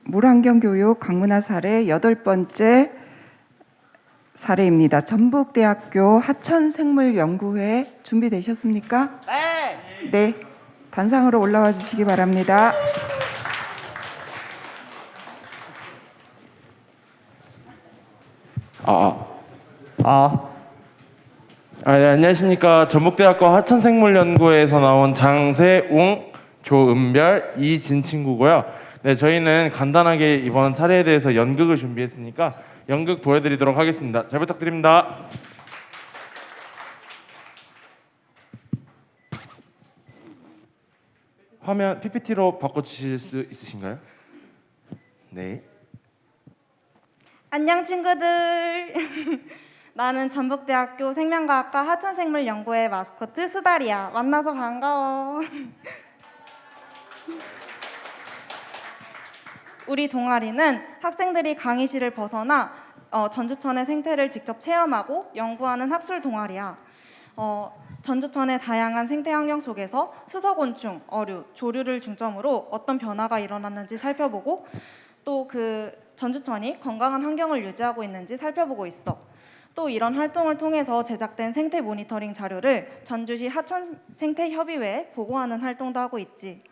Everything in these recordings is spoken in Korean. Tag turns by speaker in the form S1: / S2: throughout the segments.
S1: 물환경교육 강문화 사례 8번째 사례입니다. 전북대학교 하천생물연구회 준비되셨습니까?
S2: 네.
S1: 네, 단상으로 올라와 주시기 바랍니다.
S3: 네, 안녕하십니까. 전북대학교 하천생물연구회에서 나온 장세웅, 조은별, 이진친구고요. 네, 저희는 간단하게 이번 사례에 대해서 연극을 준비했으니까 연극 보여드리도록 하겠습니다. 잘 부탁드립니다. 화면 PPT로 바꿔주실 수 있으신가요? 네.
S2: 안녕 친구들. 나는 전북대학교 생명과학과 하천생물연구회 마스코트 수달이야. 만나서 반가워. 우리 동아리는 학생들이 강의실을 벗어나 전주천의 생태를 직접 체험하고 연구하는 학술 동아리야. 전주천의 다양한 생태 환경 속에서 수서곤충, 어류, 조류를 중점으로 어떤 변화가 일어났는지 살펴보고 또 그 전주천이 건강한 환경을 유지하고 있는지 살펴보고 있어. 또 이런 활동을 통해서 제작된 생태 모니터링 자료를 전주시 하천생태협의회에 보고하는 활동도 하고 있지.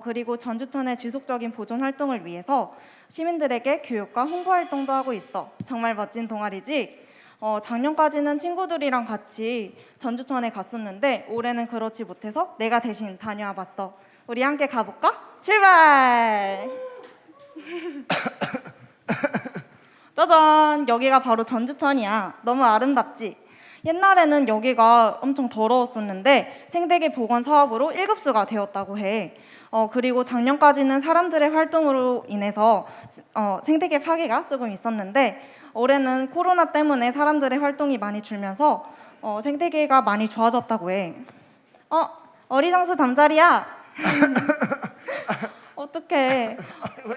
S2: 그리고 전주천의 지속적인 보존 활동을 위해서 시민들에게 교육과 홍보 활동도 하고 있어. 정말 멋진 동아리지? 작년까지는 친구들이랑 같이 전주천에 갔었는데 올해는 그렇지 못해서 내가 대신 다녀와 봤어. 우리 함께 가볼까? 출발! 짜잔! 여기가 바로 전주천이야. 너무 아름답지? 옛날에는 여기가 엄청 더러웠었는데 생태계 보건 사업으로 1급수가 되었다고 해. 그리고 작년까지는 사람들의 활동으로 인해서 생태계 파괴가 조금 있었는데 올해는 코로나 때문에 사람들의 활동이 많이 줄면서 생태계가 많이 좋아졌다고 해. 어리장수 잠자리야. 어떡해.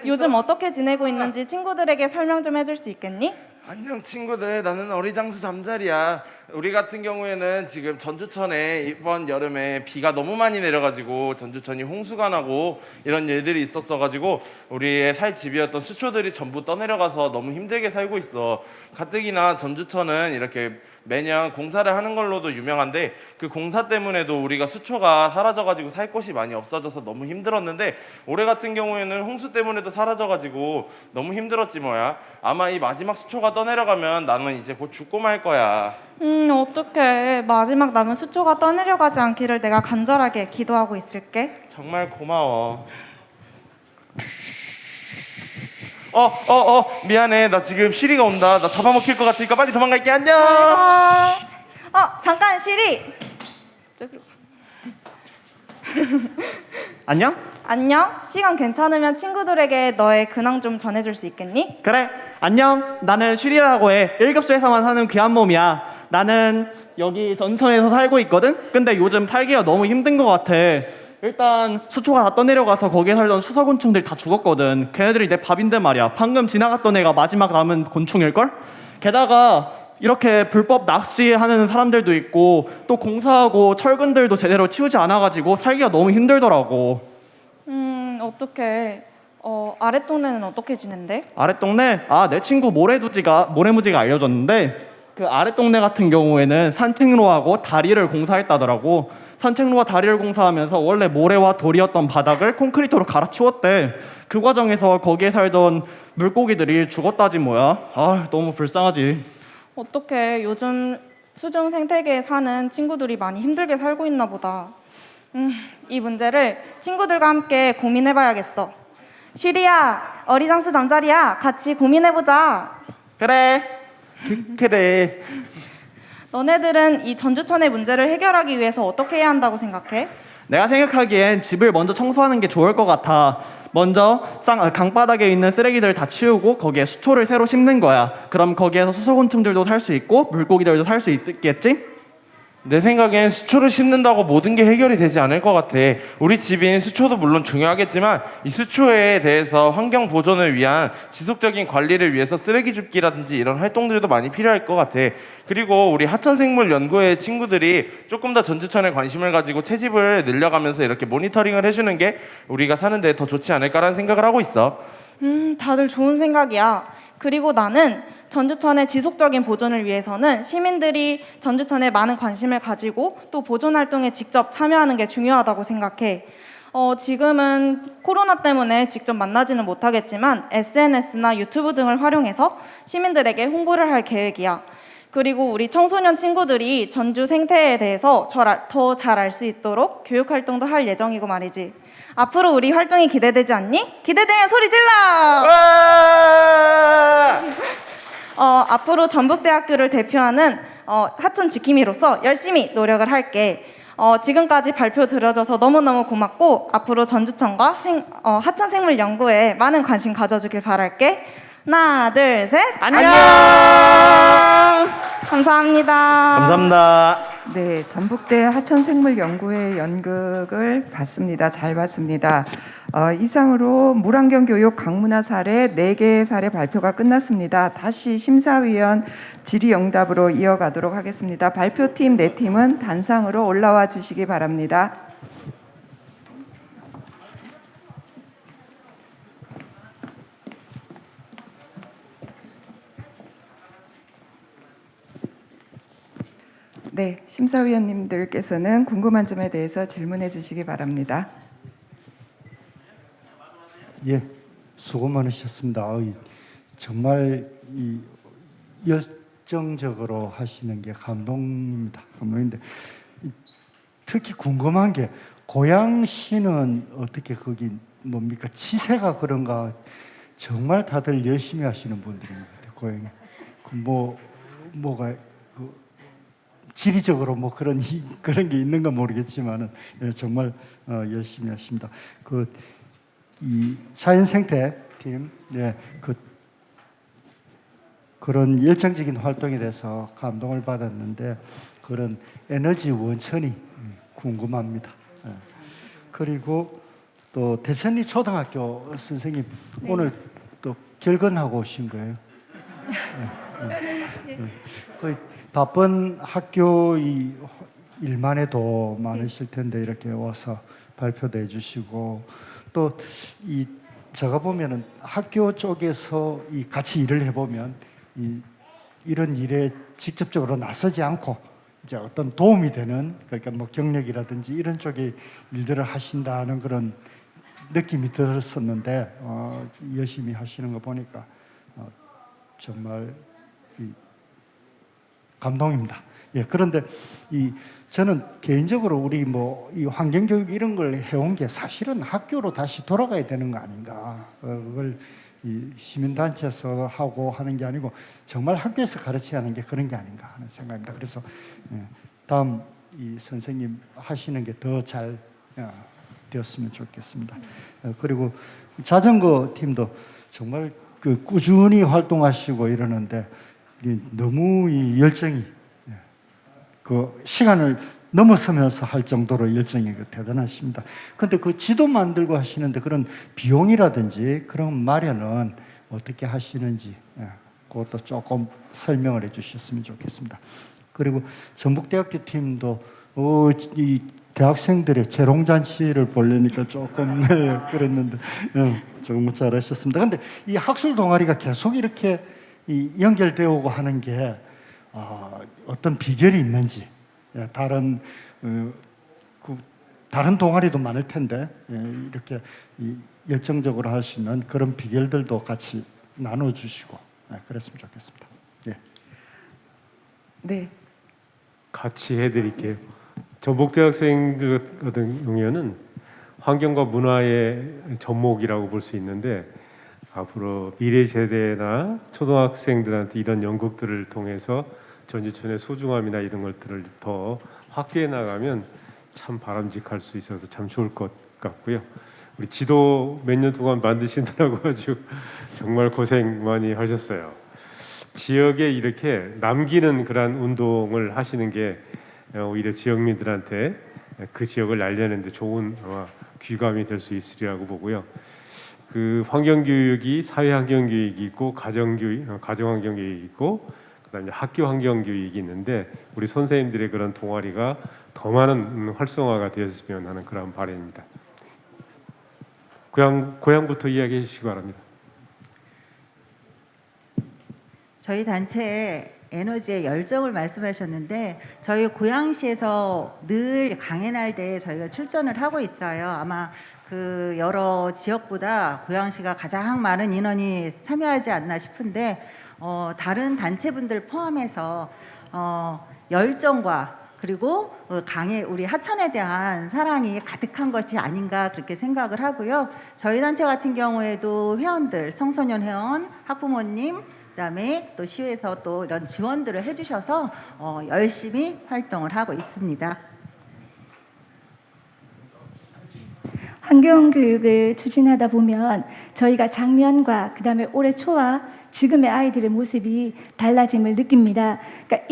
S2: 요즘 어떻게 지내고 있는지 친구들에게 설명 좀 해줄 수 있겠니?
S3: 안녕 친구들, 나는 어리장수 잠자리야. 우리 같은 경우에는 지금 전주천에 이번 여름에 비가 너무 많이 내려가지고 전주천이 홍수가 나고 이런 일들이 있었어가지고 우리의 살 집이었던 수초들이 전부 떠내려가서 너무 힘들게 살고 있어. 가뜩이나 전주천은 이렇게 매년 공사를 하는 걸로도 유명한데 그 공사 때문에도 우리가 수초가 사라져가지고 살 곳이 많이 없어져서 너무 힘들었는데 올해 같은 경우에는 홍수 때문에도 사라져가지고 너무 힘들었지 뭐야. 아마 이 마지막 수초가 떠내려가면 나는 이제 곧 죽고 말 거야.
S2: 어떡해. 마지막 남은 수초가 떠내려가지 않기를 내가 간절하게 기도하고 있을게.
S3: 정말 고마워. 미안해. 나 지금 시리가 온다. 나 잡아먹힐 것 같으니까 빨리 도망갈게. 안녕.
S2: 잠깐 시리. 저기로.
S4: 안녕?
S2: 안녕. 시간 괜찮으면 친구들에게 너의 근황 좀 전해줄 수 있겠니?
S4: 그래. 안녕. 나는 슈리라고 해. 1급수에서만 사는 귀한 몸이야. 나는 여기 전천에서 살고 있거든? 근데 요즘 살기가 너무 힘든 것 같아. 일단 수초가 다 떠내려가서 거기에 살던 수서곤충들 다 죽었거든. 걔네들이 내 밥인데 말이야. 방금 지나갔던 애가 마지막 남은 곤충일걸? 게다가 이렇게 불법 낚시하는 사람들도 있고 또 공사하고 철근들도 제대로 치우지 않아가지고 살기가 너무 힘들더라고.
S2: 어떡해. 아랫동네는 어떻게 지낸대?
S4: 아랫동네? 내 친구 모래무지가 알려줬는데 그 아랫동네 같은 경우에는 산책로하고 다리를 공사했다더라고. 산책로와 다리를 공사하면서 원래 모래와 돌이었던 바닥을 콘크리트로 갈아치웠대. 그 과정에서 거기에 살던 물고기들이 죽었다지 뭐야. 너무 불쌍하지.
S2: 어떡해. 요즘 수중 생태계에 사는 친구들이 많이 힘들게 살고 있나 보다. 이 문제를 친구들과 함께 고민해봐야겠어. 쉬리야, 어리장수 잠자리야. 같이 고민해보자.
S4: 그래.
S3: 그래.
S2: 너네들은 이 전주천의 문제를 해결하기 위해서 어떻게 해야 한다고 생각해?
S4: 내가 생각하기엔 집을 먼저 청소하는 게 좋을 것 같아. 먼저 강바닥에 있는 쓰레기들을 다 치우고 거기에 수초를 새로 심는 거야. 그럼 거기에서 수소곤충들도 살 수 있고 물고기들도 살 수 있겠지?
S3: 내 생각엔 수초를 심는다고 모든 게 해결이 되지 않을 것 같아. 우리 집인 수초도 물론 중요하겠지만 이 수초에 대해서 환경 보존을 위한 지속적인 관리를 위해서 쓰레기 줍기라든지 이런 활동들도 많이 필요할 것 같아. 그리고 우리 하천생물연구회 친구들이 조금 더 전주천에 관심을 가지고 채집을 늘려가면서 이렇게 모니터링을 해주는 게 우리가 사는 데 더 좋지 않을까라는 생각을 하고 있어.
S2: 다들 좋은 생각이야. 그리고 나는 전주천의 지속적인 보존을 위해서는 시민들이 전주천에 많은 관심을 가지고 또 보존 활동에 직접 참여하는 게 중요하다고 생각해. 지금은 코로나 때문에 직접 만나지는 못하겠지만 SNS나 유튜브 등을 활용해서 시민들에게 홍보를 할 계획이야. 그리고 우리 청소년 친구들이 전주 생태에 대해서 더 잘 알 수 있도록 교육 활동도 할 예정이고 말이지. 앞으로 우리 활동이 기대되지 않니? 기대되면 소리 질러!
S3: 와!
S2: 앞으로 전북대학교를 대표하는 하천 지킴이로서 열심히 노력을 할게. 지금까지 발표 들어줘서 너무너무 고맙고 앞으로 전주천과 하천생물연구에 많은 관심 가져주길 바랄게. 하나, 둘, 셋.
S4: 안녕.
S2: 감사합니다.
S3: 감사합니다.
S1: 네, 전북대 하천생물연구회 연극을 봤습니다. 잘 봤습니다. 이상으로 물환경 교육 강문화 사례 4개의 사례 발표가 끝났습니다. 다시 심사위원 질의응답으로 이어가도록 하겠습니다. 발표팀 4팀은 단상으로 올라와 주시기 바랍니다. 네, 심사위원님들께서는 궁금한 점에 대해서 질문해 주시기 바랍니다.
S5: 예, 수고 많으셨습니다. 정말 열정적으로 하시는 게 감동입니다. 감동인데 특히 궁금한 게 고양시는 어떻게 거기 뭡니까 지세가 그런가 정말 다들 열심히 하시는 분들인 것 같아요. 고양이 뭐가 지리적으로 뭐 그런 게 있는가 모르겠지만은 정말 열심히 하십니다. 이 자연생태팀, 그런 열정적인 활동에 대해서 감동을 받았는데 그런 에너지 원천이 궁금합니다. 그리고 또 대천리 초등학교 선생님 오늘 또 결근하고 오신 거예요? 거의 바쁜 학교 일만 해도 많으실 텐데 이렇게 와서 발표도 해주시고 또 제가 보면은 학교 쪽에서 같이 일을 해보면 이런 일에 직접적으로 나서지 않고 이제 어떤 도움이 되는 그러니까 뭐 경력이라든지 이런 쪽의 일들을 하신다는 그런 느낌이 들었었는데 열심히 하시는 거 보니까 정말 감동입니다. 예, 그런데 저는 개인적으로 우리 이 환경교육 이런 걸 해온 게 사실은 학교로 다시 돌아가야 되는 거 아닌가. 그걸 시민단체에서 하고 하는 게 아니고 정말 학교에서 가르쳐야 하는 게 그런 게 아닌가 하는 생각입니다. 그래서 다음 선생님 하시는 게 더 잘 되었으면 좋겠습니다. 그리고 자전거 팀도 정말 꾸준히 활동하시고 이러는데 너무 열정이 시간을 넘어서면서 할 정도로 열정이 대단하십니다. 그런데 지도 만들고 하시는데 그런 비용이라든지 그런 마련은 어떻게 하시는지 그것도 조금 설명을 해주셨으면 좋겠습니다. 그리고 전북대학교 팀도 이 대학생들의 재롱잔치를 보려니까 조금 그랬는데 정말 잘하셨습니다. 그런데 이 학술 동아리가 계속 이렇게 연결되어 오고 하는 게 어떤 비결이 있는지 다른 동아리도 많을 텐데 이렇게 열정적으로 할 수 있는 그런 비결들도 같이 나눠주시고 그랬으면 좋겠습니다. 예.
S1: 네,
S6: 같이 해드릴게요. 전북대학생들 같은 경우에는 환경과 문화의 접목이라고 볼 수 있는데 앞으로 미래 세대나 초등학생들한테 이런 연극들을 통해서 전주천의 소중함이나 이런 것들을 더 확대해 나가면 참 바람직할 수 있어서 참 좋을 것 같고요. 우리 지도 몇 년 동안 만드시느라고 아주 정말 고생 많이 하셨어요. 지역에 이렇게 남기는 그런 운동을 하시는 게 오히려 지역민들한테 그 지역을 알리는 데 좋은 귀감이 될 수 있으리라고 보고요. 환경교육이 사회환경교육이 있고 가정환경교육이 있고 그다음에 학교환경교육이 있는데 우리 선생님들의 그런 동아리가 더 많은 활성화가 되었으면 하는 그런 바람입니다. 고향부터 이야기해 주시기 바랍니다.
S7: 저희 단체의 에너지의 열정을 말씀하셨는데 저희 고양시에서 늘 강해날대에 저희가 출전을 하고 있어요. 아마 그 여러 지역보다 고양시가 가장 많은 인원이 참여하지 않나 싶은데 다른 단체분들 포함해서 열정과 그리고 우리 하천에 대한 사랑이 가득한 것이 아닌가 그렇게 생각을 하고요. 저희 단체 같은 경우에도 회원들, 청소년 회원, 학부모님, 그다음에 또 시에서 또 이런 지원들을 해주셔서 열심히 활동을 하고 있습니다.
S8: 환경교육을 추진하다 보면 저희가 작년과 그다음에 올해 초와 지금의 아이들의 모습이 달라짐을 느낍니다. 그러니까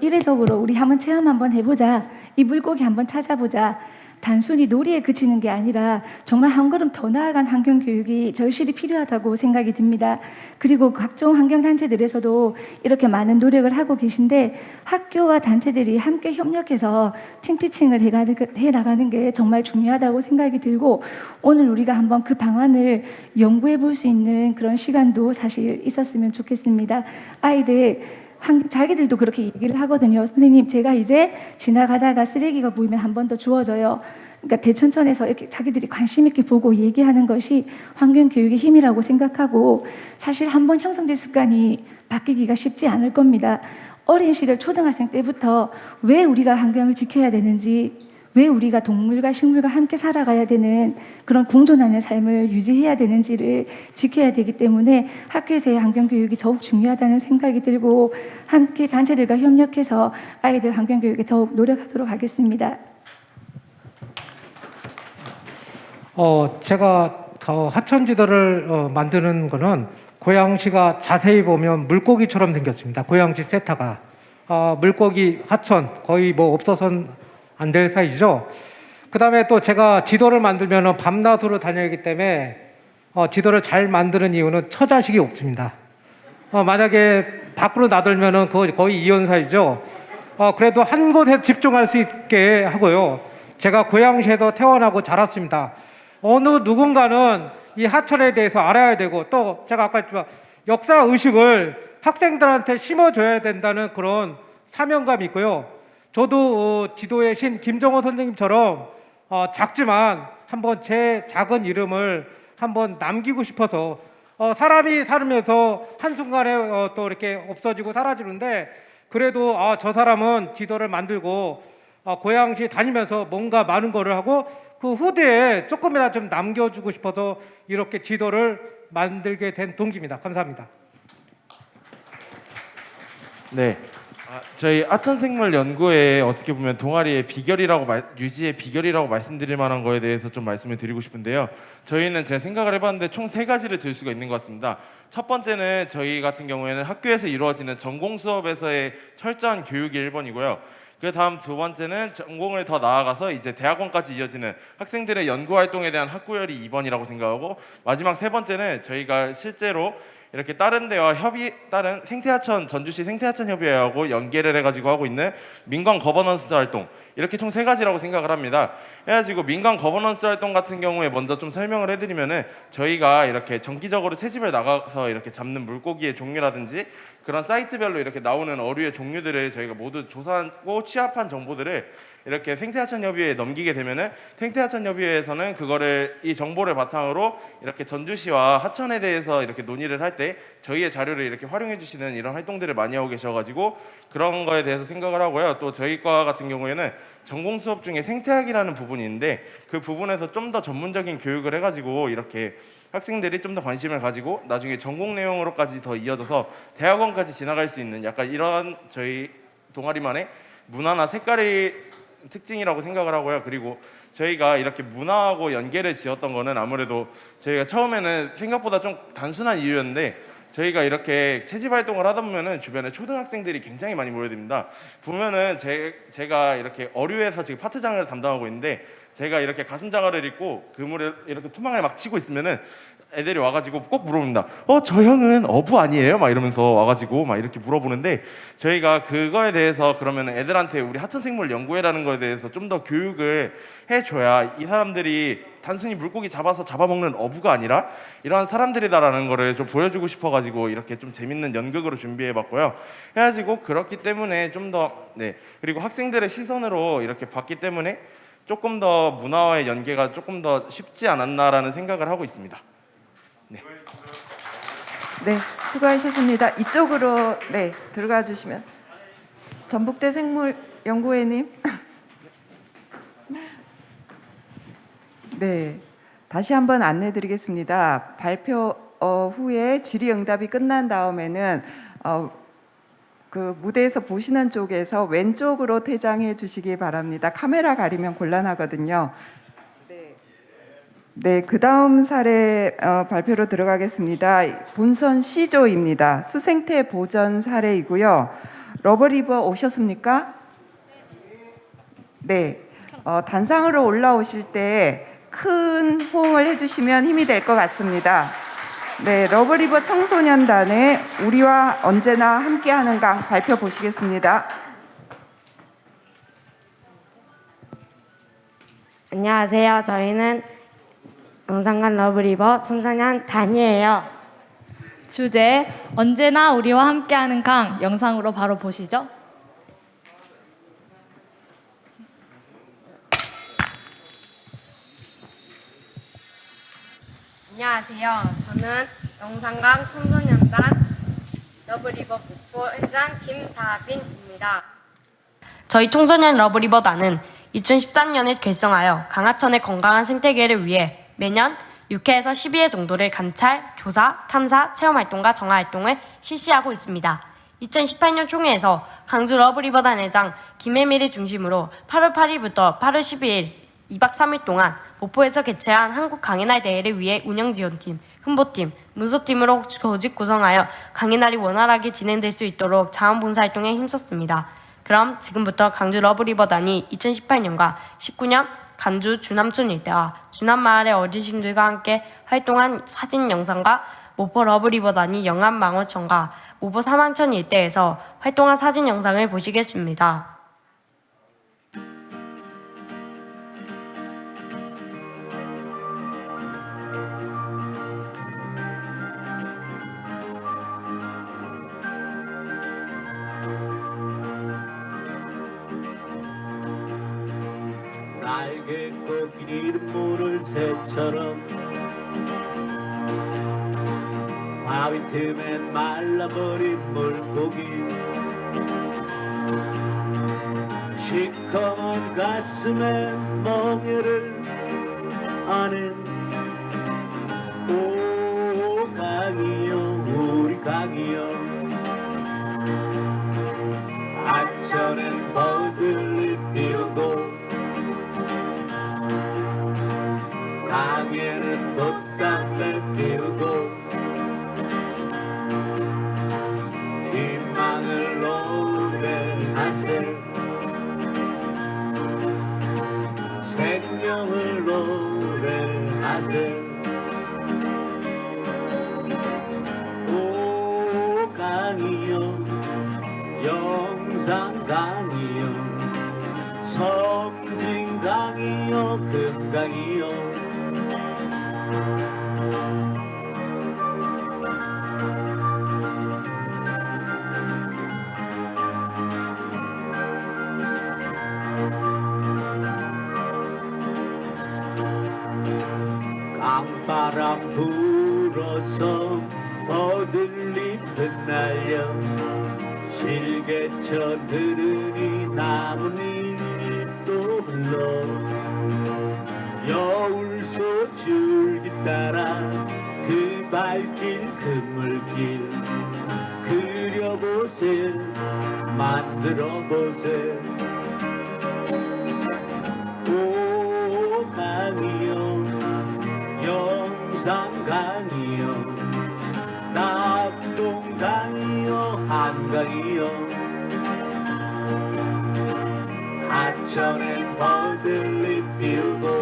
S8: 이례적으로 우리 한번 체험 한번 해보자. 이 물고기 한번 찾아보자. 단순히 놀이에 그치는 게 아니라 정말 한 걸음 더 나아간 환경교육이 절실히 필요하다고 생각이 듭니다. 그리고 각종 환경단체들에서도 이렇게 많은 노력을 하고 계신데 학교와 단체들이 함께 협력해서 팀피칭을 해나가는 게 정말 중요하다고 생각이 들고 오늘 우리가 한번 그 방안을 연구해 볼 수 있는 그런 시간도 사실 있었으면 좋겠습니다. 아이들 자기들도 그렇게 얘기를 하거든요. 선생님, 제가 이제 지나가다가 쓰레기가 보이면 한 번 더 주워줘요. 그러니까 대천천에서 이렇게 자기들이 관심 있게 보고 얘기하는 것이 환경교육의 힘이라고 생각하고 사실 한 번 형성된 습관이 바뀌기가 쉽지 않을 겁니다. 어린 시절 초등학생 때부터 왜 우리가 환경을 지켜야 되는지 왜 우리가 동물과 식물과 함께 살아가야 되는 그런 공존하는 삶을 유지해야 되는지를 지켜야 되기 때문에 학교에서의 환경교육이 더욱 중요하다는 생각이 들고 함께 단체들과 협력해서 아이들 환경교육에 더욱 노력하도록 하겠습니다.
S9: 제가 하천지도를 만드는 거는 고양시가 자세히 보면 물고기처럼 생겼습니다. 고양시 세타가 물고기 하천 거의 뭐 없어서는 안 될 사이죠. 그 다음에 또 제가 지도를 만들면 밤낮으로 다녀야하기 때문에 지도를 잘 만드는 이유는 처자식이 없습니다. 만약에 밖으로 나들면 거의 이연사이죠. 그래도 한 곳에 집중할 수 있게 하고요. 제가 고양시에서 태어나고 자랐습니다. 어느 누군가는 이 하천에 대해서 알아야 되고 또 제가 아까 했지만 역사 의식을 학생들한테 심어줘야 된다는 그런 사명감이 있고요. 저도 지도의 신 김정호 선생님처럼 작지만 한번 제 작은 이름을 한번 남기고 싶어서 사람이 살면서 한순간에 또 이렇게 없어지고 사라지는데 그래도 저 사람은 지도를 만들고 고양시 다니면서 뭔가 많은 거를 하고 그 후대에 조금이라도 좀 남겨주고 싶어서 이렇게 지도를 만들게 된 동기입니다. 감사합니다.
S3: 네. 저희 하천생물연구에 어떻게 보면 동아리의 유지의 비결이라고 말씀드릴 만한 거에 대해서 좀 말씀을 드리고 싶은데요. 저희는 제가 생각을 해봤는데 총 3가지를 들 수가 있는 것 같습니다. 첫 번째는 저희 같은 경우에는 학교에서 이루어지는 전공 수업에서의 철저한 교육이 1번이고요. 그 다음 두 번째는 전공을 더 나아가서 이제 대학원까지 이어지는 학생들의 연구 활동에 대한 학구열이 2번이라고 생각하고 마지막 3번째는 저희가 실제로 이렇게 다른 데와 다른 생태하천 전주시 생태하천 협의회하고 연계를 해가지고 하고 있는 민관 거버넌스 활동 이렇게 총 3가지라고 생각을 합니다. 해가지고 민관 거버넌스 활동 같은 경우에 먼저 좀 설명을 해드리면은 저희가 이렇게 정기적으로 채집을 나가서 이렇게 잡는 물고기의 종류라든지 그런 사이트별로 이렇게 나오는 어류의 종류들을 저희가 모두 조사하고 취합한 정보들을 이렇게 생태하천협의회에 넘기게 되면은 생태하천협의회에서는 이 정보를 바탕으로 이렇게 전주시와 하천에 대해서 이렇게 논의를 할 때 저희의 자료를 이렇게 활용해 주시는 이런 활동들을 많이 하고 계셔가지고 그런 거에 대해서 생각을 하고요. 또 저희 과 같은 경우에는 전공 수업 중에 생태학이라는 부분이 있는데 그 부분에서 좀 더 전문적인 교육을 해가지고 이렇게 학생들이 좀 더 관심을 가지고 나중에 전공 내용으로까지 더 이어져서 대학원까지 지나갈 수 있는 약간 이런 저희 동아리만의 문화나 색깔이 특징이라고 생각을 하고요. 그리고 저희가 이렇게 문화하고 연계를 지었던 거는 아무래도 저희가 처음에는 생각보다 좀 단순한 이유였는데 저희가 이렇게 채집 활동을 하다 보면은 주변에 초등학생들이 굉장히 많이 모여듭니다. 보면은 제가 이렇게 어류에서 지금 파트장을 담당하고 있는데 제가 이렇게 가슴 자갈을 입고 그물에 이렇게 투망을 막 치고 있으면은 애들이 와가지고 꼭 물어봅니다. 저 형은 어부 아니에요? 막 이러면서 와가지고 막 이렇게 물어보는데, 저희가 그거에 대해서 그러면 애들한테 우리 하천생물연구회라는 거에 대해서 좀 더 교육을 해줘야 이 사람들이 단순히 물고기 잡아서 잡아먹는 어부가 아니라 이러한 사람들이다라는 거를 좀 보여주고 싶어가지고 이렇게 좀 재밌는 연극으로 준비해봤고요. 해가지고 그렇기 때문에 좀 더 그리고 학생들의 시선으로 이렇게 봤기 때문에 조금 더 문화와의 연계가 조금 더 쉽지 않았나라는 생각을 하고 있습니다.
S1: 네, 수고하셨습니다. 이쪽으로 들어가 주시면 전북대 생물연구회님. 네, 다시 한번 안내드리겠습니다. 발표 후에 질의응답이 끝난 다음에는 그 무대에서 보시는 쪽에서 왼쪽으로 퇴장해 주시기 바랍니다. 카메라 가리면 곤란하거든요. 네, 그 다음 사례 발표로 들어가겠습니다. 본선 C조입니다. 수생태 보전 사례이고요. 러버리버 오셨습니까? 네, 단상으로 올라오실 때 큰 호응을 해주시면 힘이 될 것 같습니다. 네, 러버리버 청소년단의 우리와 언제나 함께하는 강 발표 보시겠습니다.
S10: 안녕하세요. 저희는 영산강 러브리버 청소년 단이에요.
S11: 주제 언제나 우리와 함께하는 강 영상으로 바로 보시죠.
S10: 안녕하세요. 저는 영산강 청소년단 러브리버 목포회장 김다빈입니다. 저희 청소년 러브리버단은 2013년에 결성하여 강하천의 건강한 생태계를 위해 매년 6회에서 12회 정도를 관찰, 조사, 탐사, 체험활동과 정화활동을 실시하고 있습니다. 2018년 총회에서 강주 러브리버단 회장 김혜미를 중심으로 8월 8일부터 8월 12일 2박 3일 동안 목포에서 개최한 한국 강해날 대회를 위해 운영지원팀, 홍보팀, 문서팀으로 조직 구성하여 강해날이 원활하게 진행될 수 있도록 자원봉사활동에 힘썼습니다. 그럼 지금부터 강주 러브리버단이 2018년과 19년 간주 주남촌 일대와 주남마을의 어르신들과 함께 활동한 사진 영상과 목포 러브리버단이 영암망어촌과 목포 사망천 일대에서 활동한 사진 영상을 보시겠습니다.
S12: 날개 꺾인 이름 모를 새처럼 바위 틈에 말라버린 물고기 시커먼 가슴에 멍에를 아는 오 강이여 우리 강이여 하천엔 버들이 피우고 강에는 돛담배 피우고 희망을 노래하세 생명을 노래하세 오 강이여 영산강이여 섬진강이여 금강이여 강바람 불어서 버들잎 흩날려 실개쳐 들으니 나뭇잎도 흘러 여울소 줄기 따라 그 발길 그물길 그려보세 만들어보세 오 강이여 영산강이여 낙동강이여 한강이여 하천엔 버들잎 피우고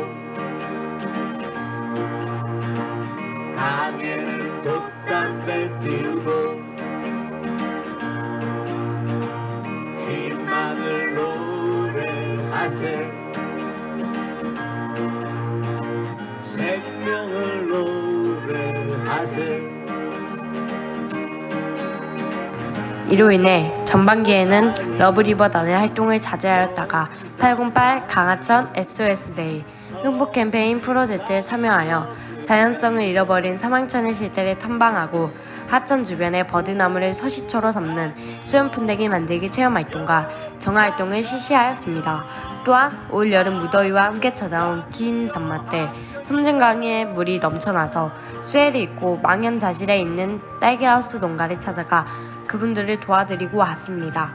S10: 이로 인해 전반기에는 러브리버단의 활동을 자제하였다가 808 강하천 SOS데이 흉보 캠페인 프로젝트에 참여하여 자연성을 잃어버린 사망천의 실태를 탐방하고 하천 주변의 버드나무를 서식처로 삼는 수염푼대기 만들기 체험활동과 정화활동을 실시하였습니다. 또한 올 여름 무더위와 함께 찾아온 긴 장마 때 섬진강에 물이 넘쳐나서 수해를 입고 망연자실해 있는 딸기하우스 농가를 찾아가 그분들을 도와드리고 왔습니다.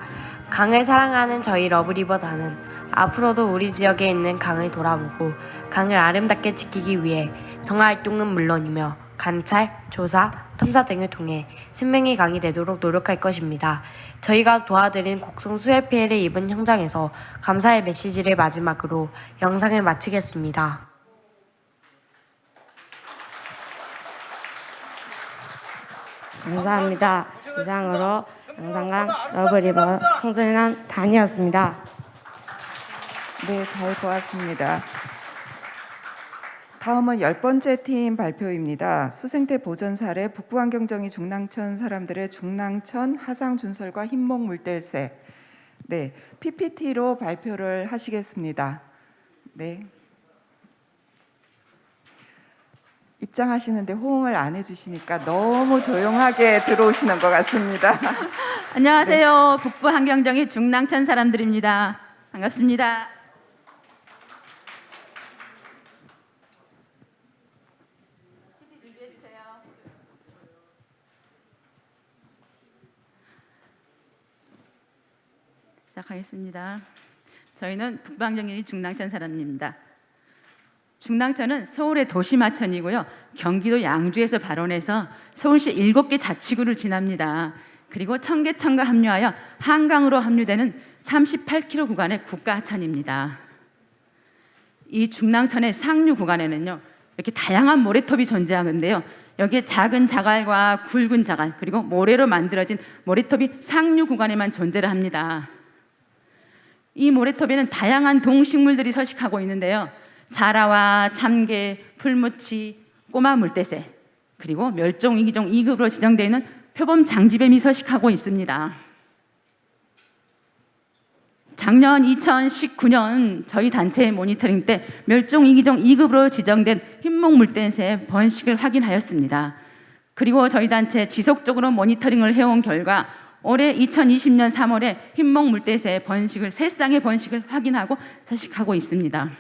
S10: 강을 사랑하는 저희 러브리버단은 앞으로도 우리 지역에 있는 강을 돌아보고 강을 아름답게 지키기 위해 정화활동은 물론이며 관찰, 조사, 탐사 등을 통해 생명이 강이 되도록 노력할 것입니다. 저희가 도와드린 곡성 수해 피해를 입은 현장에서 감사의 메시지를 마지막으로 영상을 마치겠습니다.
S13: 감사합니다. 이상으로 영상강 러브리버 청소년 단이었습니다.
S1: 네, 잘 보았습니다. 다음은 10번째 팀 발표입니다. 수생태 보전 사례 북부환경정의 중랑천 사람들의 중랑천 하상 준설과 흰목 물댈새. 네, PPT로 발표를 하시겠습니다. 네. 입장하시는데 호응을 안 해주시니까 너무 조용하게 들어오시는 것 같습니다.
S14: 안녕하세요. 북부환경정의 중랑천 사람들입니다. 반갑습니다. 시작하겠습니다. 저희는 북부환경정의 중랑천 사람입니다. 중랑천은 서울의 도시마천이고요. 경기도 양주에서 발원해서 서울시 7개 자치구를 지납니다. 그리고 청계천과 합류하여 한강으로 합류되는 38km 구간의 국가하천입니다. 이 중랑천의 상류 구간에는요, 이렇게 다양한 모래톱이 존재하는데요. 여기에 작은 자갈과 굵은 자갈 그리고 모래로 만들어진 모래톱이 상류 구간에만 존재를 합니다. 이 모래톱에는 다양한 동식물들이 서식하고 있는데요. 자라와 참개, 풀무치, 꼬마 물대새 그리고 멸종 위기종 2급으로 지정되어 있는 표범 장지뱀이 서식하고 있습니다. 작년 2019년 저희 단체의 모니터링 때 멸종 위기종 2급으로 지정된 흰목 물대새의 번식을 확인하였습니다. 그리고 저희 단체 지속적으로 모니터링을 해온 결과 올해 2020년 3월에 흰목 물대새의 번식을 3쌍의 번식을 확인하고 서식하고 있습니다.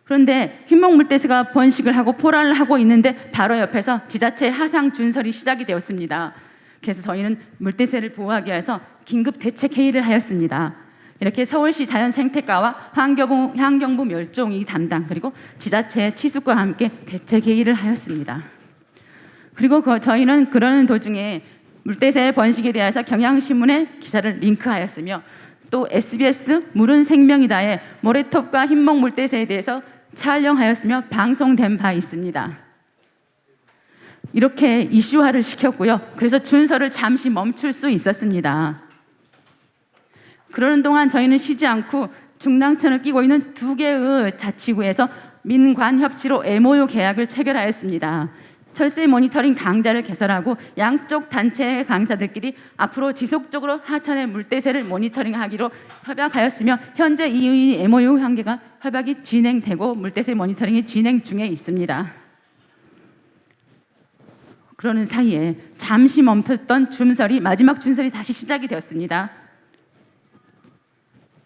S14: 그런데 흰목 물대새가 번식을 하고 포란을 하고 있는데 바로 옆에서 지자체 하상 준설이 시작이 되었습니다. 그래서 저희는 물대새를 보호하기 위해서 긴급 대책 회의를 하였습니다. 이렇게 서울시 자연생태과와 환경부 멸종위기 담당 그리고 지자체 치수과 함께 대책 회의를 하였습니다. 그리고 저희는 그러는 도중에 물대새 번식에 대해서 경향신문에 기사를 링크하였으며 또 SBS 물은 생명이다의 모래톱과 흰목 물대새에 대해서 촬영하였으며 방송된 바 있습니다. 이렇게 이슈화를 시켰고요. 그래서 준설을 잠시 멈출 수 있었습니다. 그러는 동안 저희는 쉬지 않고 중랑천을 끼고 있는 2개의 자치구에서 민관 협치로 MOU 계약을 체결하였습니다. 철새 모니터링 강좌를 개설하고 양쪽 단체 강사들끼리 앞으로 지속적으로 하천의 물대새를 모니터링하기로 협약하였으며 현재 이 MOU 관계가 협약이 진행되고 물대새 모니터링이 진행 중에 있습니다. 그러는 사이에 잠시 멈췄던 준설이 마지막 준설이 다시 시작이 되었습니다.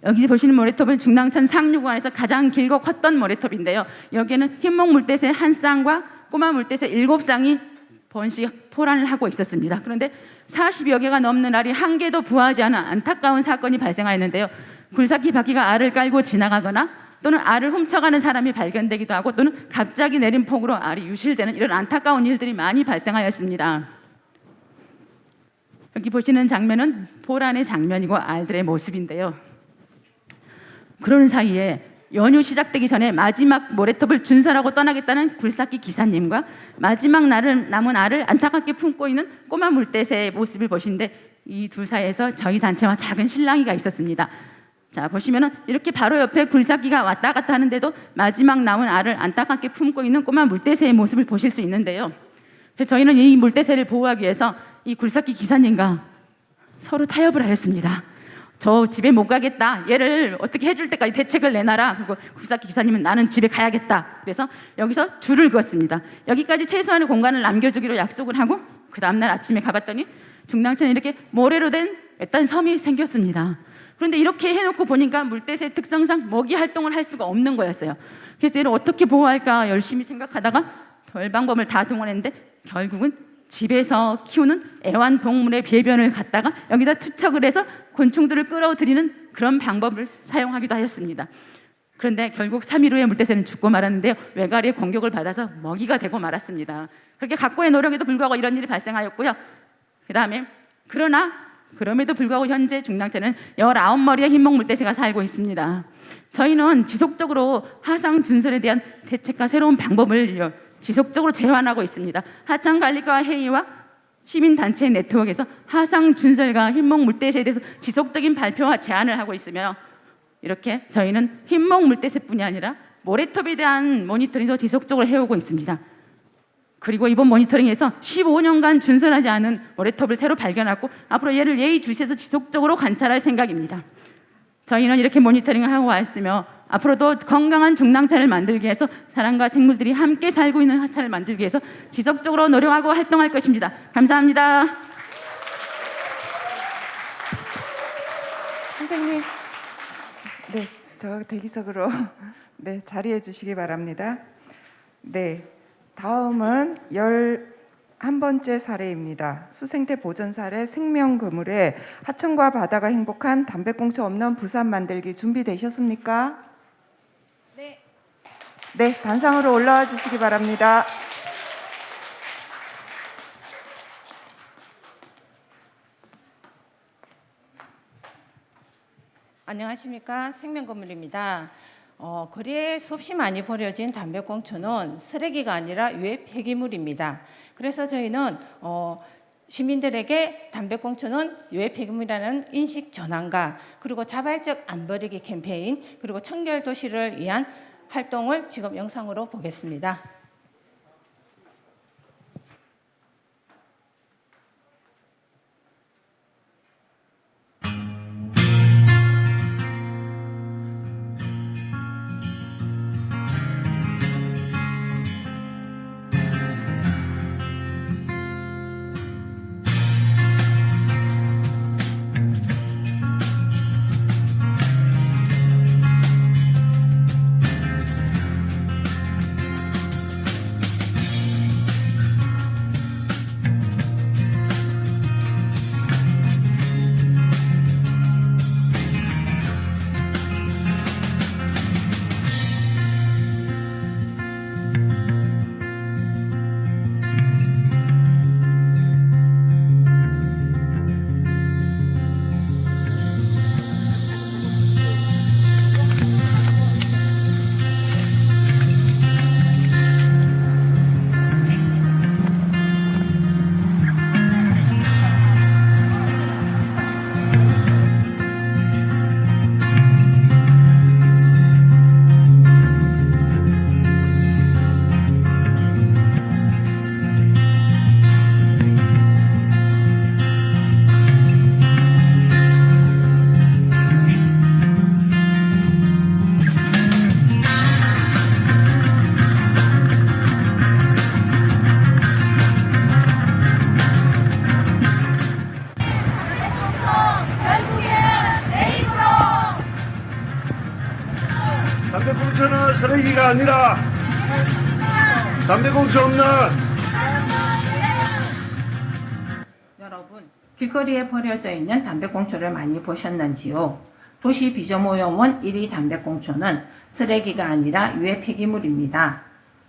S14: 여기 보시는 모래톱은 중랑천 상류 구간에서 가장 길고 컸던 모래톱인데요. 여기에는 흰목 물대새 1쌍과 꼬마 물대새 7쌍이 번식 포란을 하고 있었습니다. 그런데 40여 개가 넘는 알이 한 개도 부화하지 않아 안타까운 사건이 발생하였는데요. 굴삭기 바퀴가 알을 깔고 지나가거나 또는 알을 훔쳐가는 사람이 발견되기도 하고 또는 갑자기 내린 폭우로 알이 유실되는 이런 안타까운 일들이 많이 발생하였습니다. 여기 보시는 장면은 포란의 장면이고 알들의 모습인데요. 그러는 사이에 연휴 시작되기 전에 마지막 모래톱을 준설하고 떠나겠다는 굴삭기 기사님과 마지막 남은 알을 안타깝게 품고 있는 꼬마 물대새의 모습을 보시는데 이 둘 사이에서 저희 단체와 작은 실랑이가 있었습니다. 자, 보시면은 이렇게 바로 옆에 굴삭기가 왔다 갔다 하는데도 마지막 남은 알을 안타깝게 품고 있는 꼬마 물대새의 모습을 보실 수 있는데요. 저희는 이 물대새를 보호하기 위해서 이 굴삭기 기사님과 서로 타협을 하였습니다. 저 집에 못 가겠다. 얘를 어떻게 해줄 때까지 대책을 내놔라. 그리고 굴삭기 기사님은 나는 집에 가야겠다. 그래서 여기서 줄을 그었습니다. 여기까지 최소한의 공간을 남겨주기로 약속을 하고 그 다음날 아침에 가봤더니 중랑천에 이렇게 모래로 된 외딴 섬이 생겼습니다. 그런데 이렇게 해놓고 보니까 물대새의 특성상 먹이 활동을 할 수가 없는 거였어요. 그래서 얘를 어떻게 보호할까 열심히 생각하다가 별 방법을 다 동원했는데 결국은 집에서 키우는 애완동물의 배변을 갖다가 여기다 투척을 해서 곤충들을 끌어들이는 그런 방법을 사용하기도 하였습니다. 그런데 결국 3일 후에 물대새는 죽고 말았는데요. 외가리의 공격을 받아서 먹이가 되고 말았습니다. 그렇게 각고의 노력에도 불구하고 이런 일이 발생하였고요. 그 다음에 그럼에도 불구하고 현재 중랑천에는 19마리의 흰목 물대새가 살고 있습니다. 저희는 지속적으로 하상 준설에 대한 대책과 새로운 방법을 지속적으로 제안하고 있습니다. 하천관리과 회의와 시민단체 네트워크에서 하상 준설과 흰목 물대새에 대해서 지속적인 발표와 제안을 하고 있으며 이렇게 저희는 흰목 물대새뿐이 아니라 모래톱에 대한 모니터링도 지속적으로 해오고 있습니다. 그리고 이번 모니터링에서 15년간 준설하지 않은 모래톱을 새로 발견하고 앞으로 얘를 예의주시해서 지속적으로 관찰할 생각입니다. 저희는 이렇게 모니터링을 하고 왔으며 앞으로도 건강한 중랑천을 만들기 위해서 사람과 생물들이 함께 살고 있는 하천을 만들기 위해서 지속적으로 노력하고 활동할 것입니다. 감사합니다.
S1: 선생님, 네, 저 대기석으로 네, 자리해 주시기 바랍니다. 네, 다음은 11번째 사례입니다. 수생태 보전 사례 생명그물에 하천과 바다가 행복한 담배꽁초 없는 부산 만들기 준비되셨습니까?
S2: 네.
S1: 네, 단상으로 올라와 주시기 바랍니다.
S15: 안녕하십니까, 생명건물입니다. 거리에 수없이 많이 버려진 담배꽁초는 쓰레기가 아니라 유해 폐기물입니다. 그래서 저희는 시민들에게 담배꽁초는 유해 폐기물이라는 인식 전환과 그리고 자발적 안 버리기 캠페인 그리고 청결 도시를 위한 활동을 지금 영상으로 보겠습니다.
S12: 담배꽁초는 쓰레기가 아니라 담배꽁초 없는
S15: 여러분, 길거리에 버려져 있는 담배꽁초를 많이 보셨는지요? 도시 비저모염원 1위 담배꽁초는 쓰레기가 아니라 유해 폐기물입니다.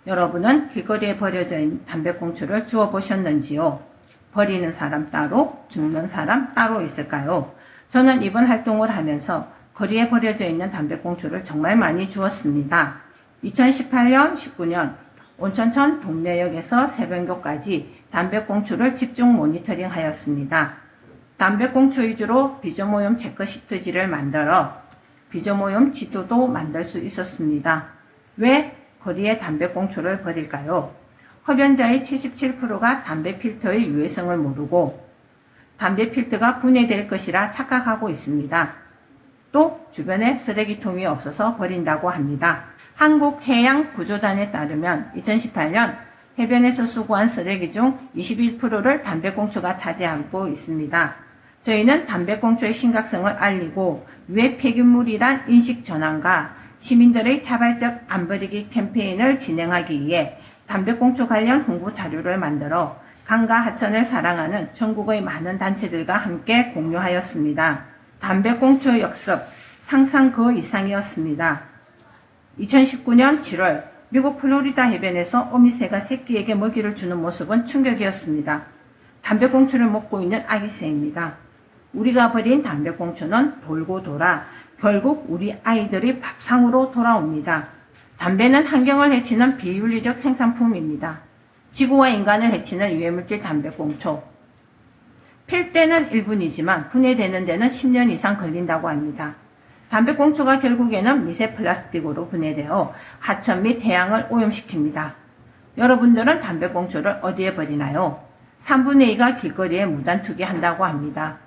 S15: 여러분은 길거리에 버려져 있는 담배꽁초를 주워 보셨는지요? 버리는 사람 따로, 죽는 사람 따로 있을까요? 저는 이번 활동을 하면서 거리에 버려져 있는 담배꽁초를 정말 많이 주웠습니다. 2018년, 19년 온천천 동래역에서 새벽교까지 담배꽁초를 집중 모니터링 하였습니다. 담배꽁초 위주로 비저모염 체크시트지를 만들어 비저모염 지도도 만들 수 있었습니다. 왜 거리에 담배꽁초를 버릴까요? 흡연자의 77%가 담배 필터의 유해성을 모르고 담배 필터가 분해될 것이라 착각하고 있습니다. 또 주변에 쓰레기통이 없어서 버린다고 합니다. 한국해양구조단에 따르면 2018년 해변에서 수거한 쓰레기 중 21%를 담배꽁초가 차지하고 있습니다. 저희는 담배꽁초의 심각성을 알리고 유해 폐기물이란 인식 전환과 시민들의 자발적 안 버리기 캠페인을 진행하기 위해 담배꽁초 관련 홍보 자료를 만들어 강과 하천을 사랑하는 전국의 많은 단체들과 함께 공유하였습니다. 담배꽁초 역습 상상 그 이상이었습니다. 2019년 7월 미국 플로리다 해변에서 어미새가 새끼에게 먹이를 주는 모습은 충격이었습니다. 담배꽁초를 먹고 있는 아기새입니다. 우리가 버린 담배꽁초는 돌고 돌아 결국 우리 아이들이 밥상으로 돌아옵니다. 담배는 환경을 해치는 비윤리적 생산품입니다. 지구와 인간을 해치는 유해물질 담배꽁초. 필 때는 1분이지만 분해되는 데는 10년 이상 걸린다고 합니다. 담배꽁초가 결국에는 미세 플라스틱으로 분해되어 하천 및 해양을 오염시킵니다. 여러분들은 담배꽁초를 어디에 버리나요? 3분의 2가 길거리에 무단 투기한다고 합니다.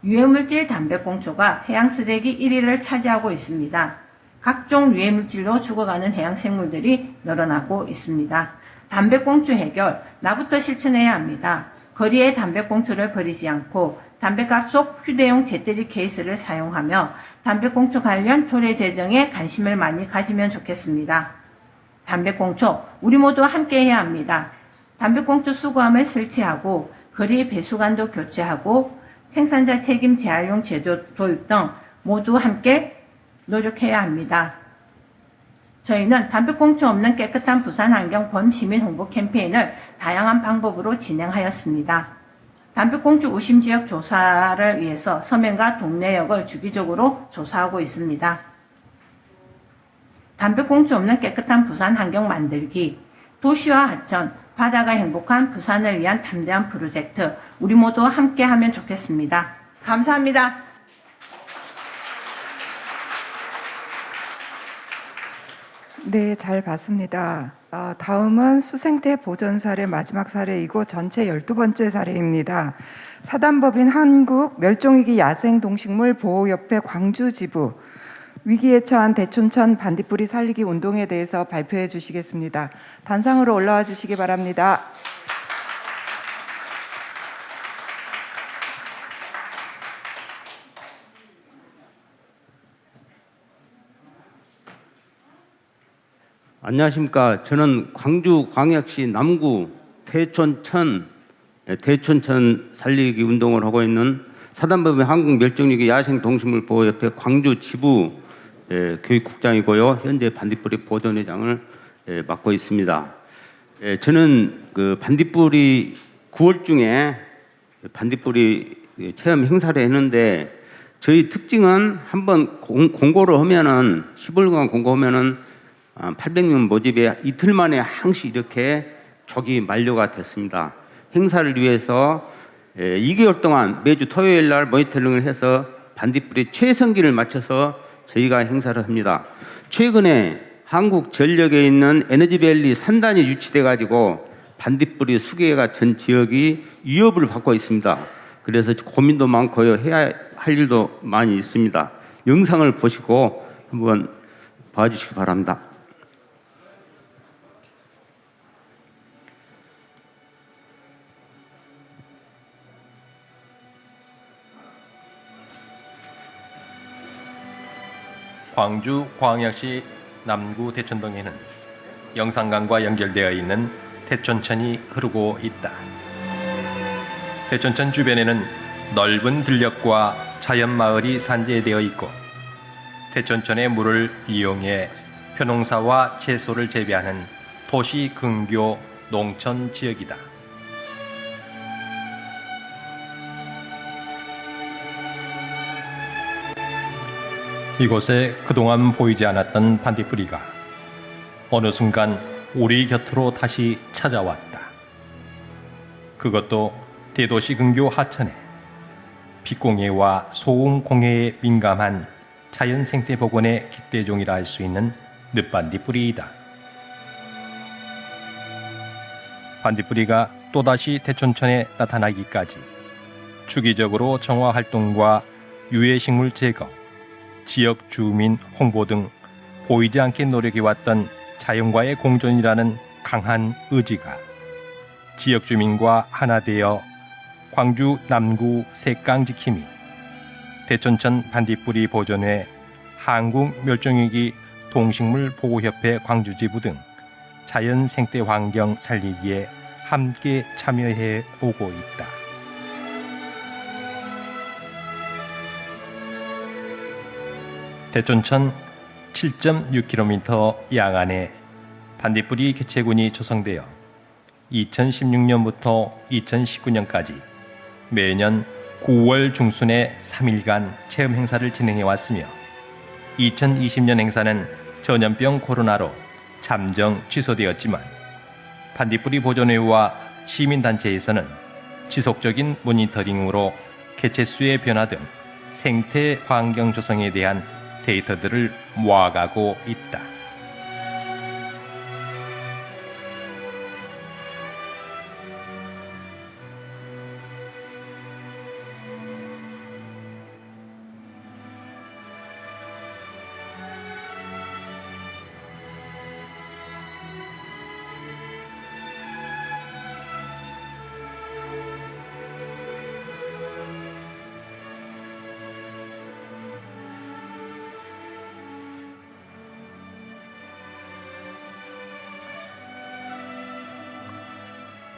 S15: 유해물질 담배꽁초가 해양 쓰레기 1위를 차지하고 있습니다. 각종 유해물질로 죽어가는 해양 생물들이 늘어나고 있습니다. 담배꽁초 해결, 나부터 실천해야 합니다. 거리에 담배꽁초를 버리지 않고 담배갑 속 휴대용 재때리 케이스를 사용하며 담배꽁초 관련 조례 제정에 관심을 많이 가지면 좋겠습니다. 담배꽁초, 우리 모두 함께 해야 합니다. 담배꽁초 수거함을 설치하고 거리 배수관도 교체하고 생산자 책임 재활용 제도 도입 등 모두 함께 노력해야 합니다. 저희는 담배꽁초 없는 깨끗한 부산 환경 범시민 홍보 캠페인을 다양한 방법으로 진행하였습니다. 담배꽁초 우심 지역 조사를 위해서 서면과 동네역을 주기적으로 조사하고 있습니다. 담배꽁초 없는 깨끗한 부산 환경 만들기, 도시와 하천, 바다가 행복한 부산을 위한 담대한 프로젝트, 우리 모두 함께 하면 좋겠습니다. 감사합니다.
S1: 네, 잘 봤습니다. 다음은 수생태 보전 사례 마지막 사례이고 전체 12번째 사례입니다. 사단법인 한국 멸종위기 야생동식물 보호협회 광주지부 위기에 처한 대촌천 반딧불이 살리기 운동에 대해서 발표해 주시겠습니다. 단상으로 올라와 주시기 바랍니다.
S16: 안녕하십니까. 저는 광주광역시 남구 대촌천 살리기 운동을 하고 있는 사단법인 한국멸종위기 야생동식물보호협회 광주지부 교육국장이고요. 현재 반딧불이 보존회장을 맡고 있습니다. 저는 그 반딧불이 9월 중에 반딧불이 체험 행사를 했는데 저희 특징은 한번 공고를 하면은 10월간 공고하면은 800명 모집에 이틀 만에 항시 이렇게 조기 만료가 됐습니다. 행사를 위해서 2개월 동안 매주 토요일 날 모니터링을 해서 반딧불이 최성기를 맞춰서 저희가 행사를 합니다. 최근에 한국전력에 있는 에너지밸리 산단이 유치돼 가지고 반딧불이 수개가 전 지역이 위협을 받고 있습니다. 그래서 고민도 많고요. 해야 할 일도 많이 있습니다. 영상을 보시고 한번 봐주시기 바랍니다.
S17: 광주광역시 남구 대촌동에는 영산강과 연결되어 있는 대촌천이 흐르고 있다. 대촌천 주변에는 넓은 들녘과 자연마을이 산재되어 있고 대촌천의 물을 이용해 벼농사와 채소를 재배하는 도시 근교 농촌 지역이다. 이곳에 그동안 보이지 않았던 반딧불이가 어느 순간 우리 곁으로 다시 찾아왔다. 그것도 대도시 근교 하천에 빛공해와 소음공해에 민감한 자연생태복원의 기대종이라 할 수 있는 늦반딧불이이다. 반딧불이가 또다시 대촌천에 나타나기까지 주기적으로 정화 활동과 유해식물 제거, 지역 주민 홍보 등 보이지 않게 노력해왔던 자연과의 공존이라는 강한 의지가 지역 주민과 하나 되어 광주 남구 색강 지킴이, 대천천 반딧불이 보존회, 한국멸종위기 동식물보호협회 광주지부 등 자연 생태 환경 살리기에 함께 참여해 오고 있다. 대천천 7.6km 양안에 반딧불이 개체군이 조성되어 2016년부터 2019년까지 매년 9월 중순에 3일간 체험 행사를 진행해 왔으며 2020년 행사는 전염병 코로나로 잠정 취소되었지만 반딧불이 보존회와 시민단체에서는 지속적인 모니터링으로 개체수의 변화 등 생태 환경 조성에 대한 데이터들을 모아가고 있다.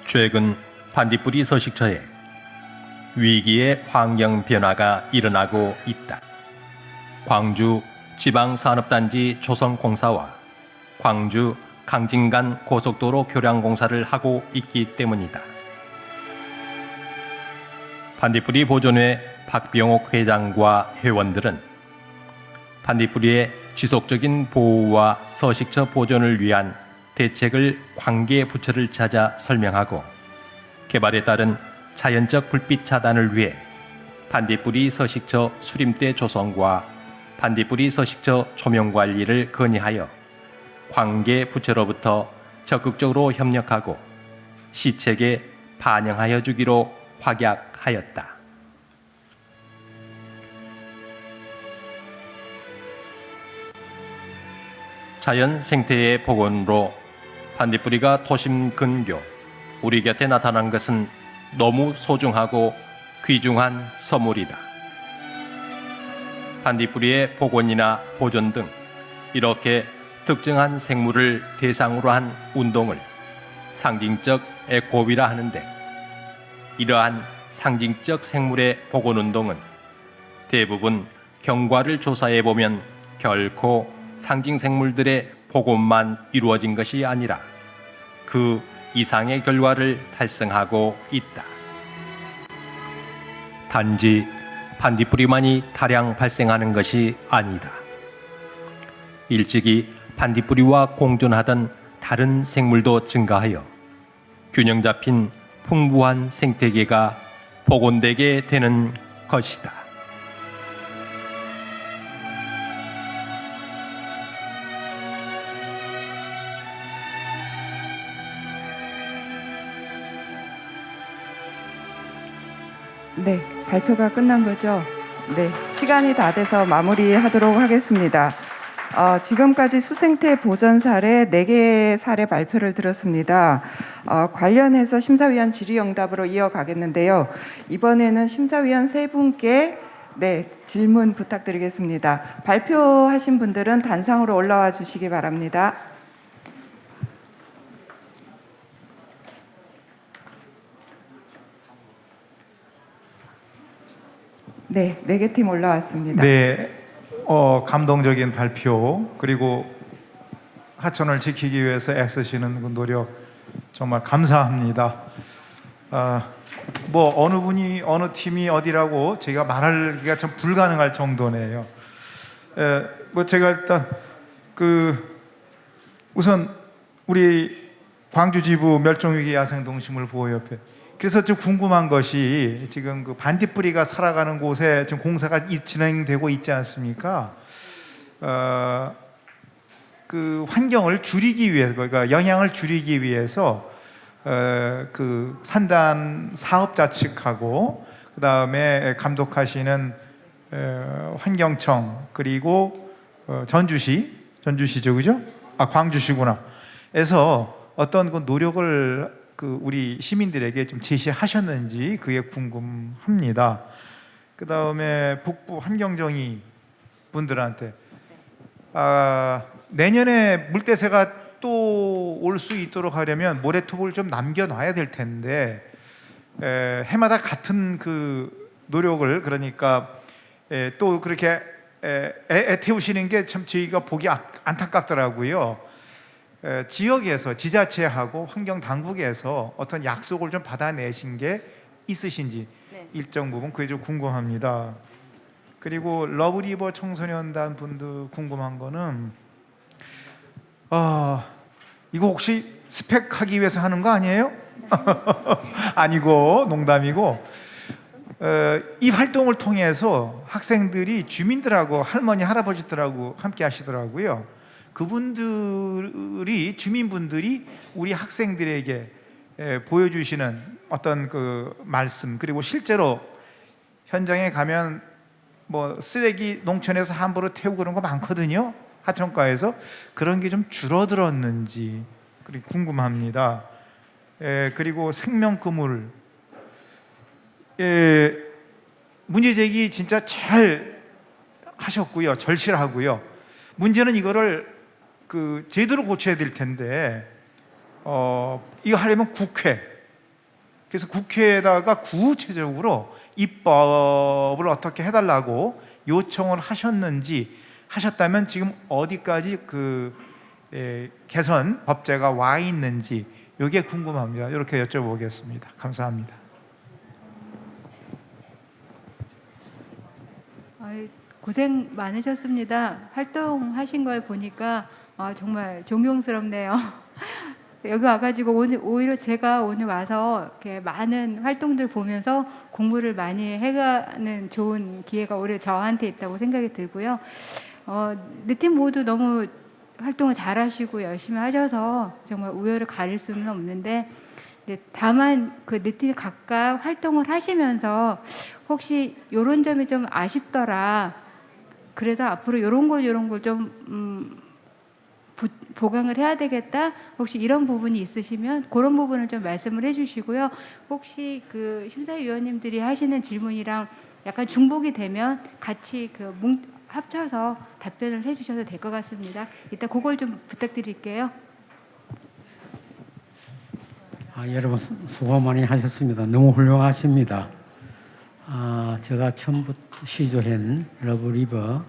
S17: 최근 반딧불이 서식처에 위기의 환경 변화가 일어나고 있다. 광주 지방산업단지 조성공사와 광주 강진간 고속도로 교량 공사를 하고 있기 때문이다. 반딧불이 보존회 박병옥 회장과 회원들은 반딧불이의 지속적인 보호와 서식처 보존을 위한 대책을 관계 부처를 찾아 설명하고 개발에 따른 자연적 불빛 차단을 위해 반딧불이 서식처 수림대 조성과 반딧불이 서식처 조명 관리를 건의하여 관계 부처로부터 적극적으로 협력하고 시책에 반영하여 주기로 확약하였다. 자연 생태의 복원으로 반딧불이가 도심 근교 우리 곁에 나타난 것은 너무 소중하고 귀중한 선물이다. 반딧불이의 복원이나 보존 등 이렇게 특정한 생물을 대상으로 한 운동을 상징적 에코비라 하는데, 이러한 상징적 생물의 복원 운동은 대부분 경과를 조사해 보면 결코 상징 생물들의 복원만 이루어진 것이 아니라 그 이상의 결과를 달성하고 있다. 단지 반딧불이만이 다량 발생하는 것이 아니다. 일찍이 반딧불이와 공존하던 다른 생물도 증가하여 균형 잡힌 풍부한 생태계가 복원되게 되는 것이다.
S1: 네, 발표가 끝난 거죠? 네, 시간이 다 돼서 마무리하도록 하겠습니다. 지금까지 수생태 보전 사례 4개의 사례 발표를 들었습니다. 관련해서 심사위원 질의응답으로 이어가겠는데요. 이번에는 심사위원 3분께 질문 부탁드리겠습니다. 발표하신 분들은 단상으로 올라와 주시기 바랍니다. 네, 4개 팀 올라왔습니다.
S18: 네, 감동적인 발표, 그리고 하천을 지키기 위해서 애쓰시는 그 노력 정말 감사합니다. 뭐 어느 분이 어느 팀이 어디라고 제가 말하기가 참 불가능할 정도네요. 뭐 제가 일단 우선 우리 광주지부 멸종위기 야생동식물 보호협회, 그래서 좀 궁금한 것이 지금 그 반딧불이가 살아가는 곳에 지금 공사가 진행되고 있지 않습니까? 그 환경을 줄이기 위해서, 그러니까 영향을 줄이기 위해서 그 산단 사업자 측하고 그다음에 감독하시는 환경청, 그리고 전주시죠, 그죠? 아, 광주시구나. 에서 어떤 그 노력을 그 우리 시민들에게 좀 제시하셨는지 그게 궁금합니다. 그다음에 북부 환경정의 분들한테 내년에 물대새가 또 올 수 있도록 하려면 모래톱을 좀 남겨놔야 될 텐데 해마다 같은 그 노력을, 그러니까 또 그렇게 애태우시는 게 참 저희가 보기 안타깝더라고요. 지역에서 지자체하고 환경당국에서 어떤 약속을 좀 받아내신 게 있으신지 일정 부분 그게 좀 궁금합니다. 그리고 러브리버 청소년단 분들 궁금한 거는 이거 혹시 스펙하기 위해서 하는 거 아니에요? 아니고 농담이고, 이 활동을 통해서 학생들이 주민들하고 할머니 할아버지들하고 함께 하시더라고요. 그분들이 주민분들이 우리 학생들에게 보여주시는 어떤 그 말씀, 그리고 실제로 현장에 가면 뭐 쓰레기 농촌에서 함부로 태우고 그런 거 많거든요. 하천가에서 그런 게 좀 줄어들었는지 그리고 궁금합니다. 그리고 생명그물 문제 제기 진짜 잘 하셨고요, 절실하고요. 문제는 이거를 그 제대로 고쳐야 될 텐데 이거 하려면 국회, 그래서 국회에다가 구체적으로 입법을 어떻게 해달라고 요청을 하셨다면 지금 어디까지 그 개선 법제가 와 있는지 이게 궁금합니다. 이렇게 여쭤보겠습니다. 감사합니다.
S19: 고생 많으셨습니다. 활동하신 걸 보니까 정말 존경스럽네요. 여기 와가지고 오히려 제가 오늘 와서 이렇게 많은 활동들 보면서 공부를 많이 해가는 좋은 기회가 오히려 저한테 있다고 생각이 들고요. 네 팀 모두 너무 활동을 잘하시고 열심히 하셔서 정말 우열을 가릴 수는 없는데, 다만 그 네 팀이 각각 활동을 하시면서 혹시 이런 점이 좀 아쉽더라, 그래서 앞으로 이런 걸 좀 보강을 해야 되겠다, 혹시 이런 부분이 있으시면 그런 부분을 좀 말씀을 해주시고요. 혹시 그 심사위원님들이 하시는 질문이랑 약간 중복이 되면 같이 합쳐서 답변을 해주셔도 될 것 같습니다. 이따 그걸 좀 부탁드릴게요.
S20: 여러분 수고 많이 하셨습니다. 너무 훌륭하십니다. 제가 처음부터 시조한 러브리버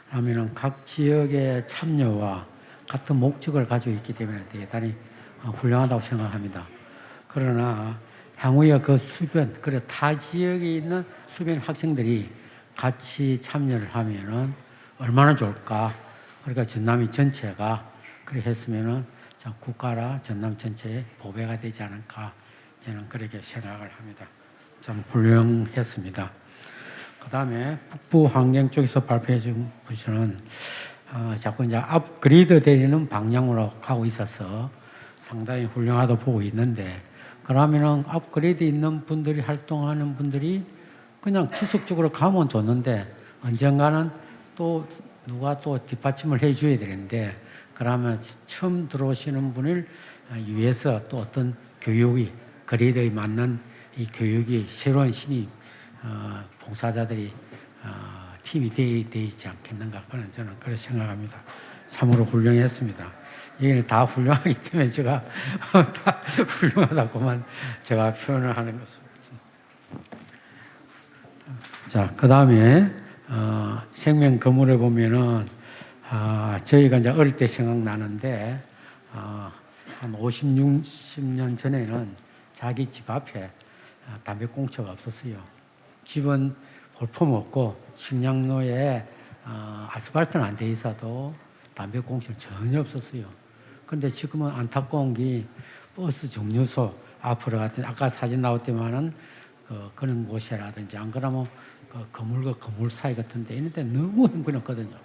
S20: 하면은 각 지역의 참여와 같은 목적을 가지고 있기 때문에 대단히 훌륭하다고 생각합니다. 그러나 향후에 그 주변, 그리고 타 지역에 있는 주변 학생들이 같이 참여를 하면은 얼마나 좋을까. 그러니까 전남이 전체가 그렇게 했으면은 국가라 전남 전체의 보배가 되지 않을까, 저는 그렇게 생각을 합니다. 참 훌륭했습니다. 그 다음에 북부 환경 쪽에서 발표해 준 부분은 자꾸 이제 업그레이드 되는 방향으로 가고 있어서 상당히 훌륭하다고 보고 있는데, 그러면은 업그레이드 있는 분들이 활동하는 분들이 그냥 지속적으로 가면 좋는데 언젠가는 또 누가 또 뒷받침을 해줘야 되는데, 그러면 처음 들어오시는 분을 위해서 또 어떤 교육이 그레이드에 맞는 이 교육이 새로운 신입 봉사자들이 팀이 되어 있지 않겠는가, 그런 저는 그렇게 생각합니다. 참으로 훌륭했습니다. 이게 다 훌륭하기 때문에 제가 다 훌륭하다고만 제가 표현을 하는 것입니다. 자, 그 다음에 생명 건물에 보면은 저희가 이제 어릴 때 생각나는데 한 50, 60년 전에는 자기 집 앞에 담배 공처가 없었어요. 집은 볼품없고 식량로에 아스팔트는 안 돼 있어도 담배 공처는 전혀 없었어요. 그런데 지금은 안타까운 게 버스 정류소 앞으로 같은, 아까 사진 나올 때만은 그런 곳이라든지, 안 그러면 건물과 건물 사이 같은데 이런 데 너무 힘들었거든요.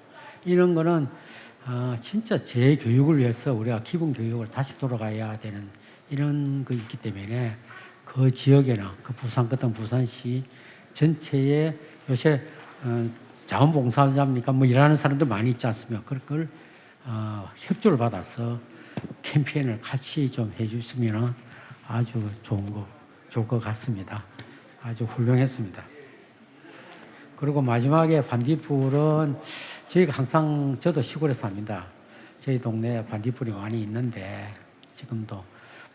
S20: 이런 거는 진짜 재교육을 위해서 우리가 기본 교육을 다시 돌아가야 되는 이런 거 있기 때문에 그 지역에는 그 부산 같은 부산시 전체에 요새 자원봉사자입니까? 뭐 일하는 사람들 많이 있지 않습니까? 그걸 협조를 받아서 캠페인을 같이 좀 해주시면 아주 좋을 것 같습니다. 아주 훌륭했습니다. 그리고 마지막에 반딧불은 저희가 항상 저도 시골에 삽니다. 저희 동네에 반딧불이 많이 있는데 지금도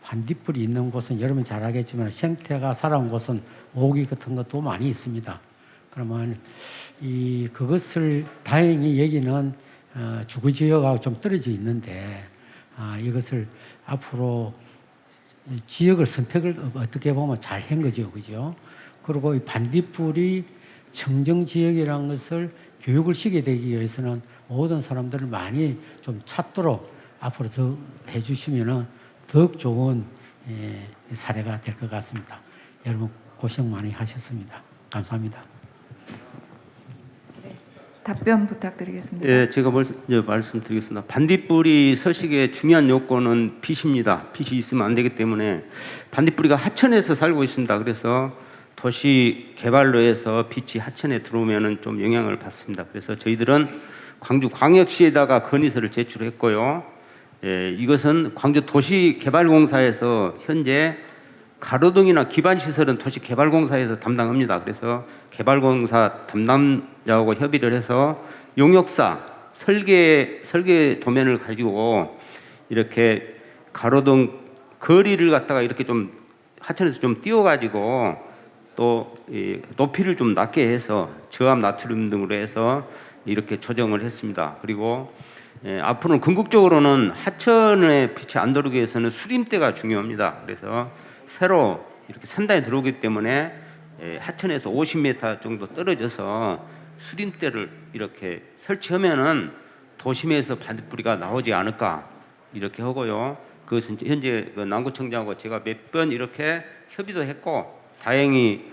S20: 반딧불이 있는 곳은 여러분 잘 알겠지만 생태가 살아온 곳은 모기 같은 것도 많이 있습니다. 그러면 그것을 다행히 여기는 주거 지역하고 좀 떨어져 있는데 이것을 앞으로 지역을 선택을 어떻게 보면 잘 한 거죠, 그죠? 그리고 이 반딧불이 청정 지역이라는 것을 교육을 시키게 되기 위해서는 모든 사람들을 많이 좀 찾도록 앞으로 더 해주시면은 더욱 좋은 사례가 될 것 같습니다. 여러분 고생 많이 하셨습니다. 감사합니다.
S1: 답변 부탁드리겠습니다.
S16: 예, 제가 말씀드리겠습니다. 반딧불이 서식의 중요한 요건은 빛입니다. 빛이 있으면 안 되기 때문에 반딧불이가 하천에서 살고 있습니다. 그래서 도시 개발로 해서 빛이 하천에 들어오면은 좀 영향을 받습니다. 그래서 저희들은 광주 광역시에다가 건의서를 제출했고요. 예, 이것은 광주 도시개발공사에서 현재 가로등이나 기반시설은 도시개발공사에서 담당합니다. 그래서 개발공사 담당자하고 협의를 해서 용역사 설계 도면을 가지고 이렇게 가로등 거리를 갖다가 이렇게 좀 하천에서 좀 띄워가지고 또 높이를 좀 낮게 해서 저압 나트륨 등으로 해서 이렇게 조정을 했습니다. 그리고 앞으로는 궁극적으로는 하천에 빛이 안 들어오기 위해서는 수림대가 중요합니다. 그래서 새로 이렇게 산단에 들어오기 때문에 하천에서 50m 정도 떨어져서 수림대를 이렇게 설치하면은 도심에서 반딧불이가 나오지 않을까 이렇게 하고요. 그것은 현재 남구청장하고 제가 몇 번 이렇게 협의도 했고 다행히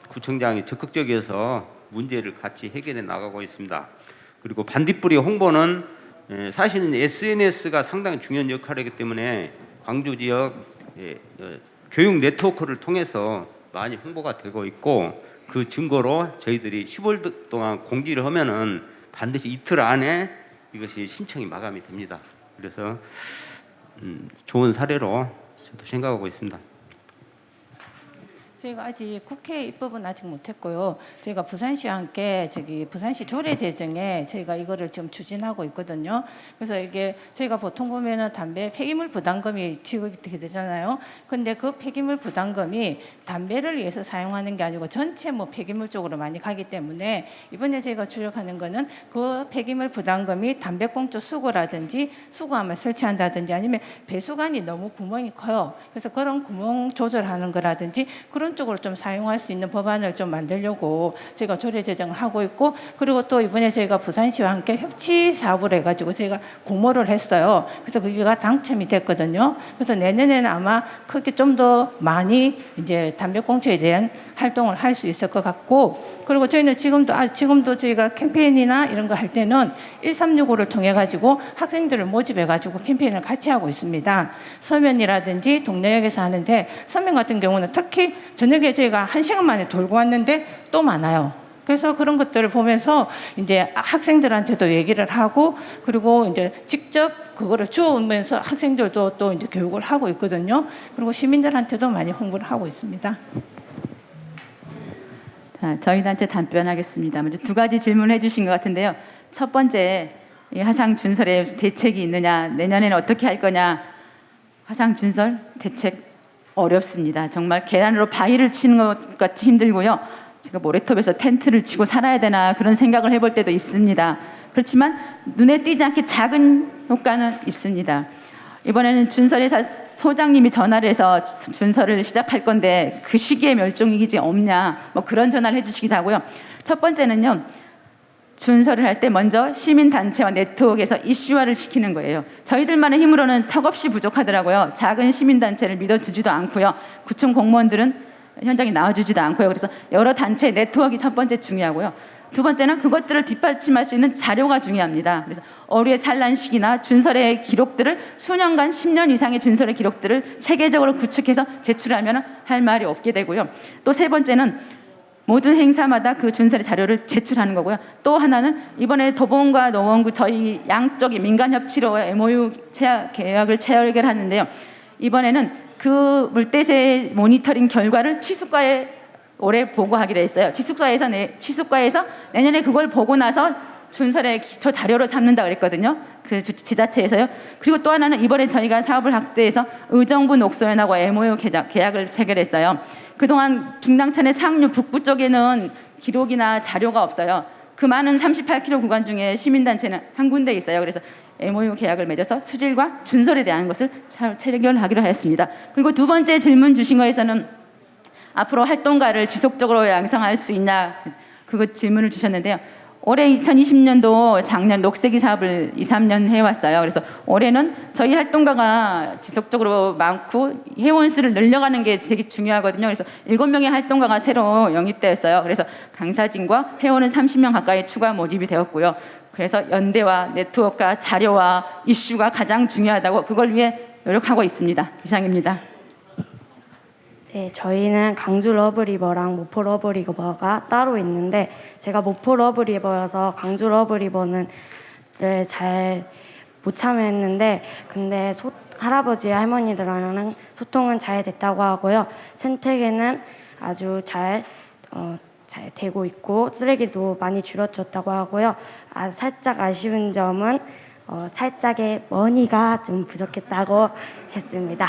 S16: 구청장이 적극적이어서 문제를 같이 해결해 나가고 있습니다. 그리고 반딧불이 홍보는 사실은 SNS가 상당히 중요한 역할을 하기 때문에 광주 지역 교육 네트워크를 통해서 많이 홍보가 되고 있고 그 증거로 저희들이 15일 동안 공지를 하면은 반드시 이틀 안에 이것이 신청이 마감이 됩니다. 그래서 좋은 사례로 저도 생각하고 있습니다.
S15: 저희가 아직 국회 입법은 아직 못했고요. 저희가 부산시와 함께 부산시 조례 제정에 저희가 이거를 지금 추진하고 있거든요. 그래서 이게 저희가 보통 보면은 담배 폐기물 부담금이 지급이 되잖아요. 근데 그 폐기물 부담금이 담배를 위해서 사용하는 게 아니고 전체 폐기물 쪽으로 많이 가기 때문에 이번에 저희가 주력하는 거는 그 폐기물 부담금이 담배꽁초 수거라든지 수거함을 설치한다든지 아니면 배수관이 너무 구멍이 커요. 그래서 그런 구멍 조절하는 거라든지 그런 쪽으로 좀 사용할 수 있는 법안을 좀 만들려고 제가 조례 제정을 하고 있고 그리고 또 이번에 저희가 부산시와 함께 협치 사업을 해가지고 저희가 공모를 했어요. 그래서 그게가 당첨이 됐거든요. 그래서 내년에는 아마 크게 좀 더 많이 이제 담배꽁초에 대한 활동을 할 수 있을 것 같고 그리고 저희는 지금도 저희가 캠페인이나 이런 거 할 때는 1365를 통해 가지고 학생들을 모집해 가지고 캠페인을 같이 하고 있습니다. 서면이라든지 동네역에서 하는데 서면 같은 경우는 특히 저녁에 저희가 1시간 만에 돌고 왔는데 또 많아요. 그래서 그런 것들을 보면서 이제 학생들한테도 얘기를 하고 그리고 이제 직접 그거를 주우면서 학생들도 또 이제 교육을 하고 있거든요. 그리고 시민들한테도 많이 홍보를 하고 있습니다.
S14: 자, 저희 단체 답변하겠습니다. 먼저 두 가지 질문을 해주신 것 같은데요. 첫 번째, 이 화상 준설에 대책이 있느냐, 내년에는 어떻게 할 거냐. 화상 준설 대책 어렵습니다. 정말 계란으로 바위를 치는 것 같이 힘들고요. 제가 모래톱에서 텐트를 치고 살아야 되나 그런 생각을 해볼 때도 있습니다. 그렇지만 눈에 띄지 않게 작은 효과는 있습니다. 이번에는 준설회사 소장님이 전화를 해서 준설을 시작할 건데 그 시기에 멸종위기 없냐 그런 전화를 해주시기도 하고요. 첫 번째는요. 준설을 할 때 먼저 시민단체와 네트워크에서 이슈화를 시키는 거예요. 저희들만의 힘으로는 턱없이 부족하더라고요. 작은 시민단체를 믿어주지도 않고요. 구청 공무원들은 현장에 나와주지도 않고요. 그래서 여러 단체 네트워크가 첫 번째 중요하고요. 두 번째는 그것들을 뒷받침할 수 있는 자료가 중요합니다. 그래서 어류의 산란식이나 준설의 기록들을 수년간 10년 이상의 준설의 기록들을 체계적으로 구축해서 제출하면 할 말이 없게 되고요. 또 세 번째는 모든 행사마다 그 준설의 자료를 제출하는 거고요. 또 하나는 이번에 도봉과 노원구 저희 양쪽이 민간협치로 MOU 계약을 체결하는데요. 이번에는 그 물대세 모니터링 결과를 치수과에 올해 보고하기로 했어요. 치수과에서 내년에 그걸 보고 나서 준설의 기초 자료로 삼는다 그랬거든요. 그 지자체에서요. 그리고 또 하나는 이번에 저희가 사업을 확대해서 의정부 녹소연하고 MOU 계약을 체결했어요. 그동안 중랑천의 상류 북부 쪽에는 기록이나 자료가 없어요. 그 많은 38km 구간 중에 시민단체는 한 군데 있어요. 그래서 MOU 계약을 맺어서 수질과 준설에 대한 것을 체결하기로 하였습니다. 그리고 두 번째 질문 주신 거에서는 앞으로 활동가를 지속적으로 양성할 수 있냐 그거 질문을 주셨는데요. 올해 2020년도 작년 녹색이 사업을 2, 3년 해왔어요. 그래서 올해는 저희 활동가가 지속적으로 많고 회원 수를 늘려가는 게 되게 중요하거든요. 그래서 7명의 활동가가 새로 영입되었어요. 그래서 강사진과 회원은 30명 가까이 추가 모집이 되었고요. 그래서 연대와 네트워크와 자료와 이슈가 가장 중요하다고 그걸 위해 노력하고 있습니다. 이상입니다.
S10: 네, 저희는 강주 러브리버랑 모포 러브리버가 따로 있는데 제가 모포 러브리버여서 강주 러브리버는 잘 못 참여했는데 근데 할아버지 할머니들랑은 소통은 잘 됐다고 하고요. 생태계는 아주 잘 되고 있고 쓰레기도 많이 줄어졌다고 하고요. 살짝 아쉬운 점은 살짝의 머니가 좀 부족했다고 했습니다.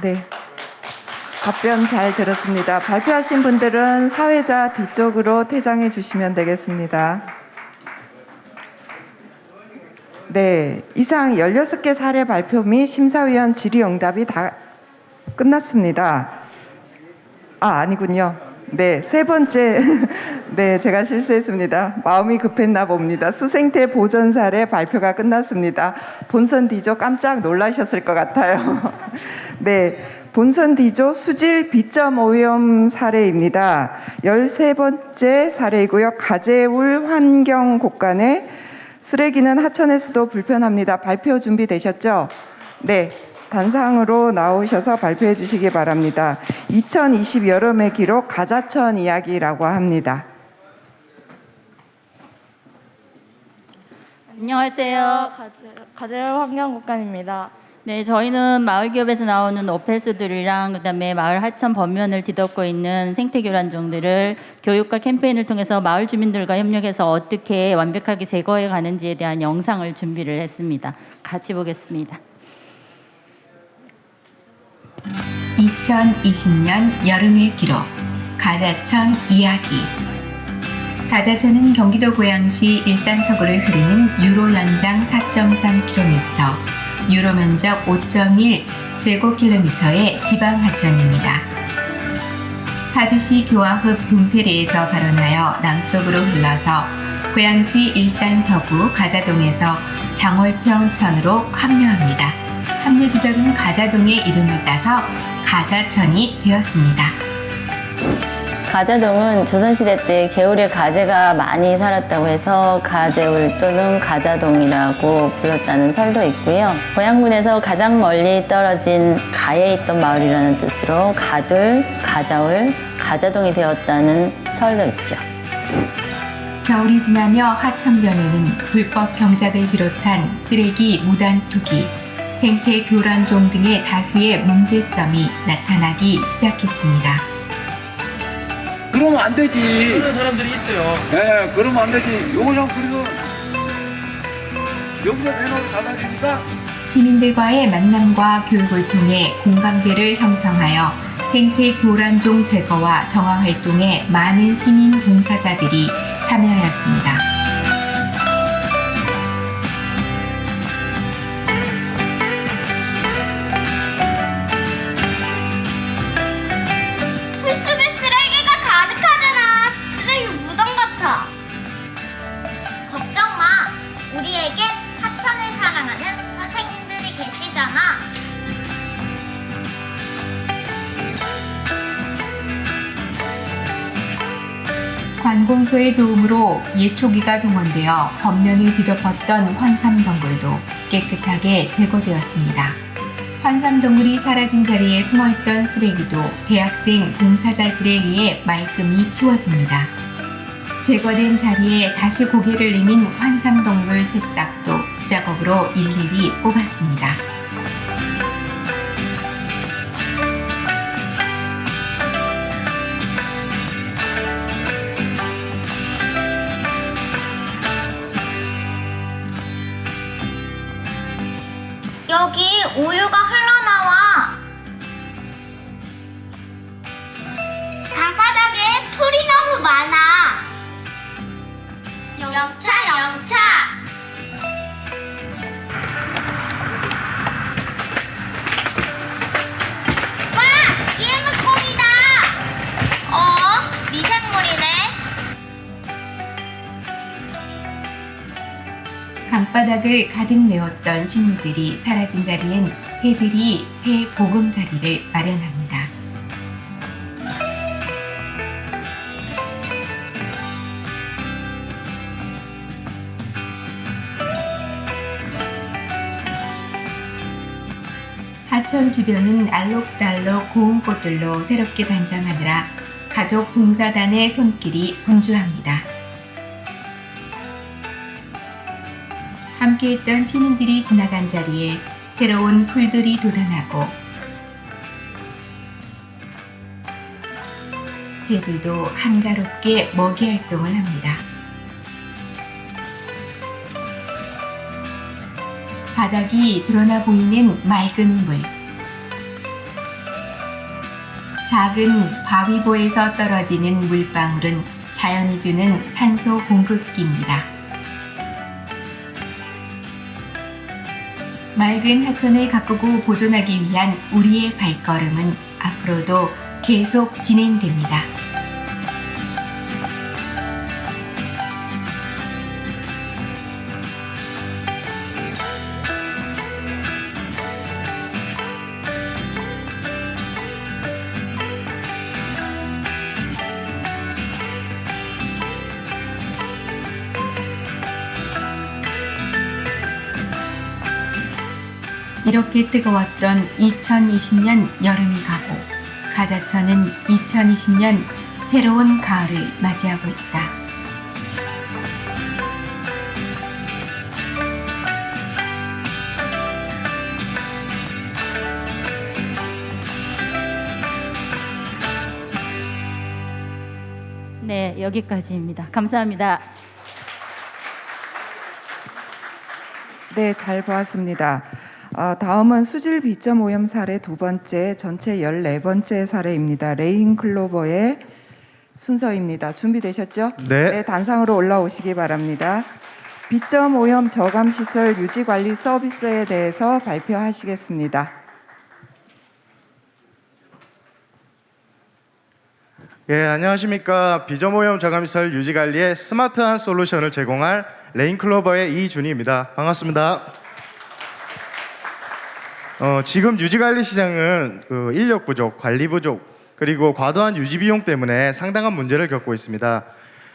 S1: 네, 답변 잘 들었습니다. 발표하신 분들은 사회자 뒤쪽으로 퇴장해 주시면 되겠습니다. 네, 이상 16개 사례 발표 및 심사위원 질의응답이 다 끝났습니다. 아니군요. 네, 세 번째. 네, 제가 실수했습니다. 마음이 급했나 봅니다. 수생태 보전 사례 발표가 끝났습니다. 본선 D조 깜짝 놀라셨을 것 같아요. 네, 본선 D조 수질 비점 오염 사례입니다. 13번째 사례이고요. 가재울 환경 곳간에 쓰레기는 하천에서도 불편합니다. 발표 준비되셨죠? 네. 단상으로 나오셔서 발표해 주시기 바랍니다. 2020 여름의 기록 가자천 이야기라고 합니다.
S21: 안녕하세요. 가재울 환경국관입니다. 네, 저희는 마을기업에서 나오는 오페스들이랑 그다음에 마을 하천 범면을 뒤덮고 있는 생태교란종들을 교육과 캠페인을 통해서 마을 주민들과 협력해서 어떻게 완벽하게 제거해 가는지에 대한 영상을 준비를 했습니다. 같이 보겠습니다.
S22: 2020년 여름의 기록 가자천 이야기. 가자천은 경기도 고양시 일산 서구를 흐르는 유로 연장 4.3km, 유로 면적 5.1 제곱킬로미터의 지방 하천입니다. 파주시 교화읍 둠페리에서 발원하여 남쪽으로 흘러서 고양시 일산 서구 가자동에서 장월평천으로 합류합니다. 합류 지점은 가자동의 이름을 따서 가자천이 되었습니다.
S21: 가자동은 조선시대 때 개울에 가재가 많이 살았다고 해서 가재울 또는 가자동이라고 불렀다는 설도 있고요. 고양군에서 가장 멀리 떨어진 가에 있던 마을이라는 뜻으로 가들, 가자울, 가자동이 되었다는 설도 있죠.
S22: 겨울이 지나며 하천변에는 불법 경작을 비롯한 쓰레기 무단 투기, 생태 교란종 등의 다수의 문제점이 나타나기 시작했습니다.
S23: 그러면 안 되지.
S4: 그런 사람들이 있어요.
S23: 네, 그러면 안 되지. 요거는 그래도 여기서 내놓은 사다리니까.
S22: 시민들과의 만남과 교육을 통해 공감대를 형성하여 생태 교란종 제거와 정화 활동에 많은 시민 봉사자들이 참여하였습니다.
S24: 우리에겐 하천을 사랑하는 선생님들이 계시잖아.
S22: 관공서의 도움으로 예초기가 동원되어 겉면을 뒤덮었던 환삼덩굴도 깨끗하게 제거되었습니다. 환삼동물이 사라진 자리에 숨어있던 쓰레기도 대학생 봉사자들에 의해 말끔히 치워집니다. 제거된 자리에 다시 고개를 내민 환삼동물 새싹도 수작업으로 일일이 뽑았습니다.
S24: 여기 우유가 흘러나와. 방바닥에 풀이 너무 많아. 영차. 와! 이물고기다. 미생물이네.
S22: 강바닥을 가득 메웠던 식물들이 사라진 자리엔 새들이 새 보금자리를 마련합니다. 하천 주변은 알록달록 고운 꽃들로 새롭게 단장하느라 가족 봉사단의 손길이 분주합니다. 함께했던 시민들이 지나간 자리에 새로운 풀들이 돋아나고 새들도 한가롭게 먹이 활동을 합니다. 바닥이 드러나 보이는 맑은 물. 작은 바위보에서 떨어지는 물방울은 자연이 주는 산소 공급기입니다. 맑은 하천을 가꾸고 보존하기 위한 우리의 발걸음은 앞으로도 계속 진행됩니다. 이렇게 뜨거웠던 2020년 여름이 가고 가자천은 2020년 새로운 가을을 맞이하고 있다.
S21: 네, 여기까지입니다. 감사합니다.
S1: 네, 잘 보았습니다. 다음은 수질 비점 오염 사례 두 번째, 전체 14번째 사례입니다. 레인클로버의 순서입니다. 준비되셨죠?
S18: 네.
S1: 단상으로 올라오시기 바랍니다. 비점 오염 저감 시설 유지 관리 서비스에 대해서 발표하시겠습니다.
S5: 예, 안녕하십니까. 비점 오염 저감 시설 유지 관리의 스마트한 솔루션을 제공할 레인클로버의 이준희입니다. 반갑습니다. 지금 유지관리 시장은 인력 부족, 관리 부족, 그리고 과도한 유지 비용 때문에 상당한 문제를 겪고 있습니다.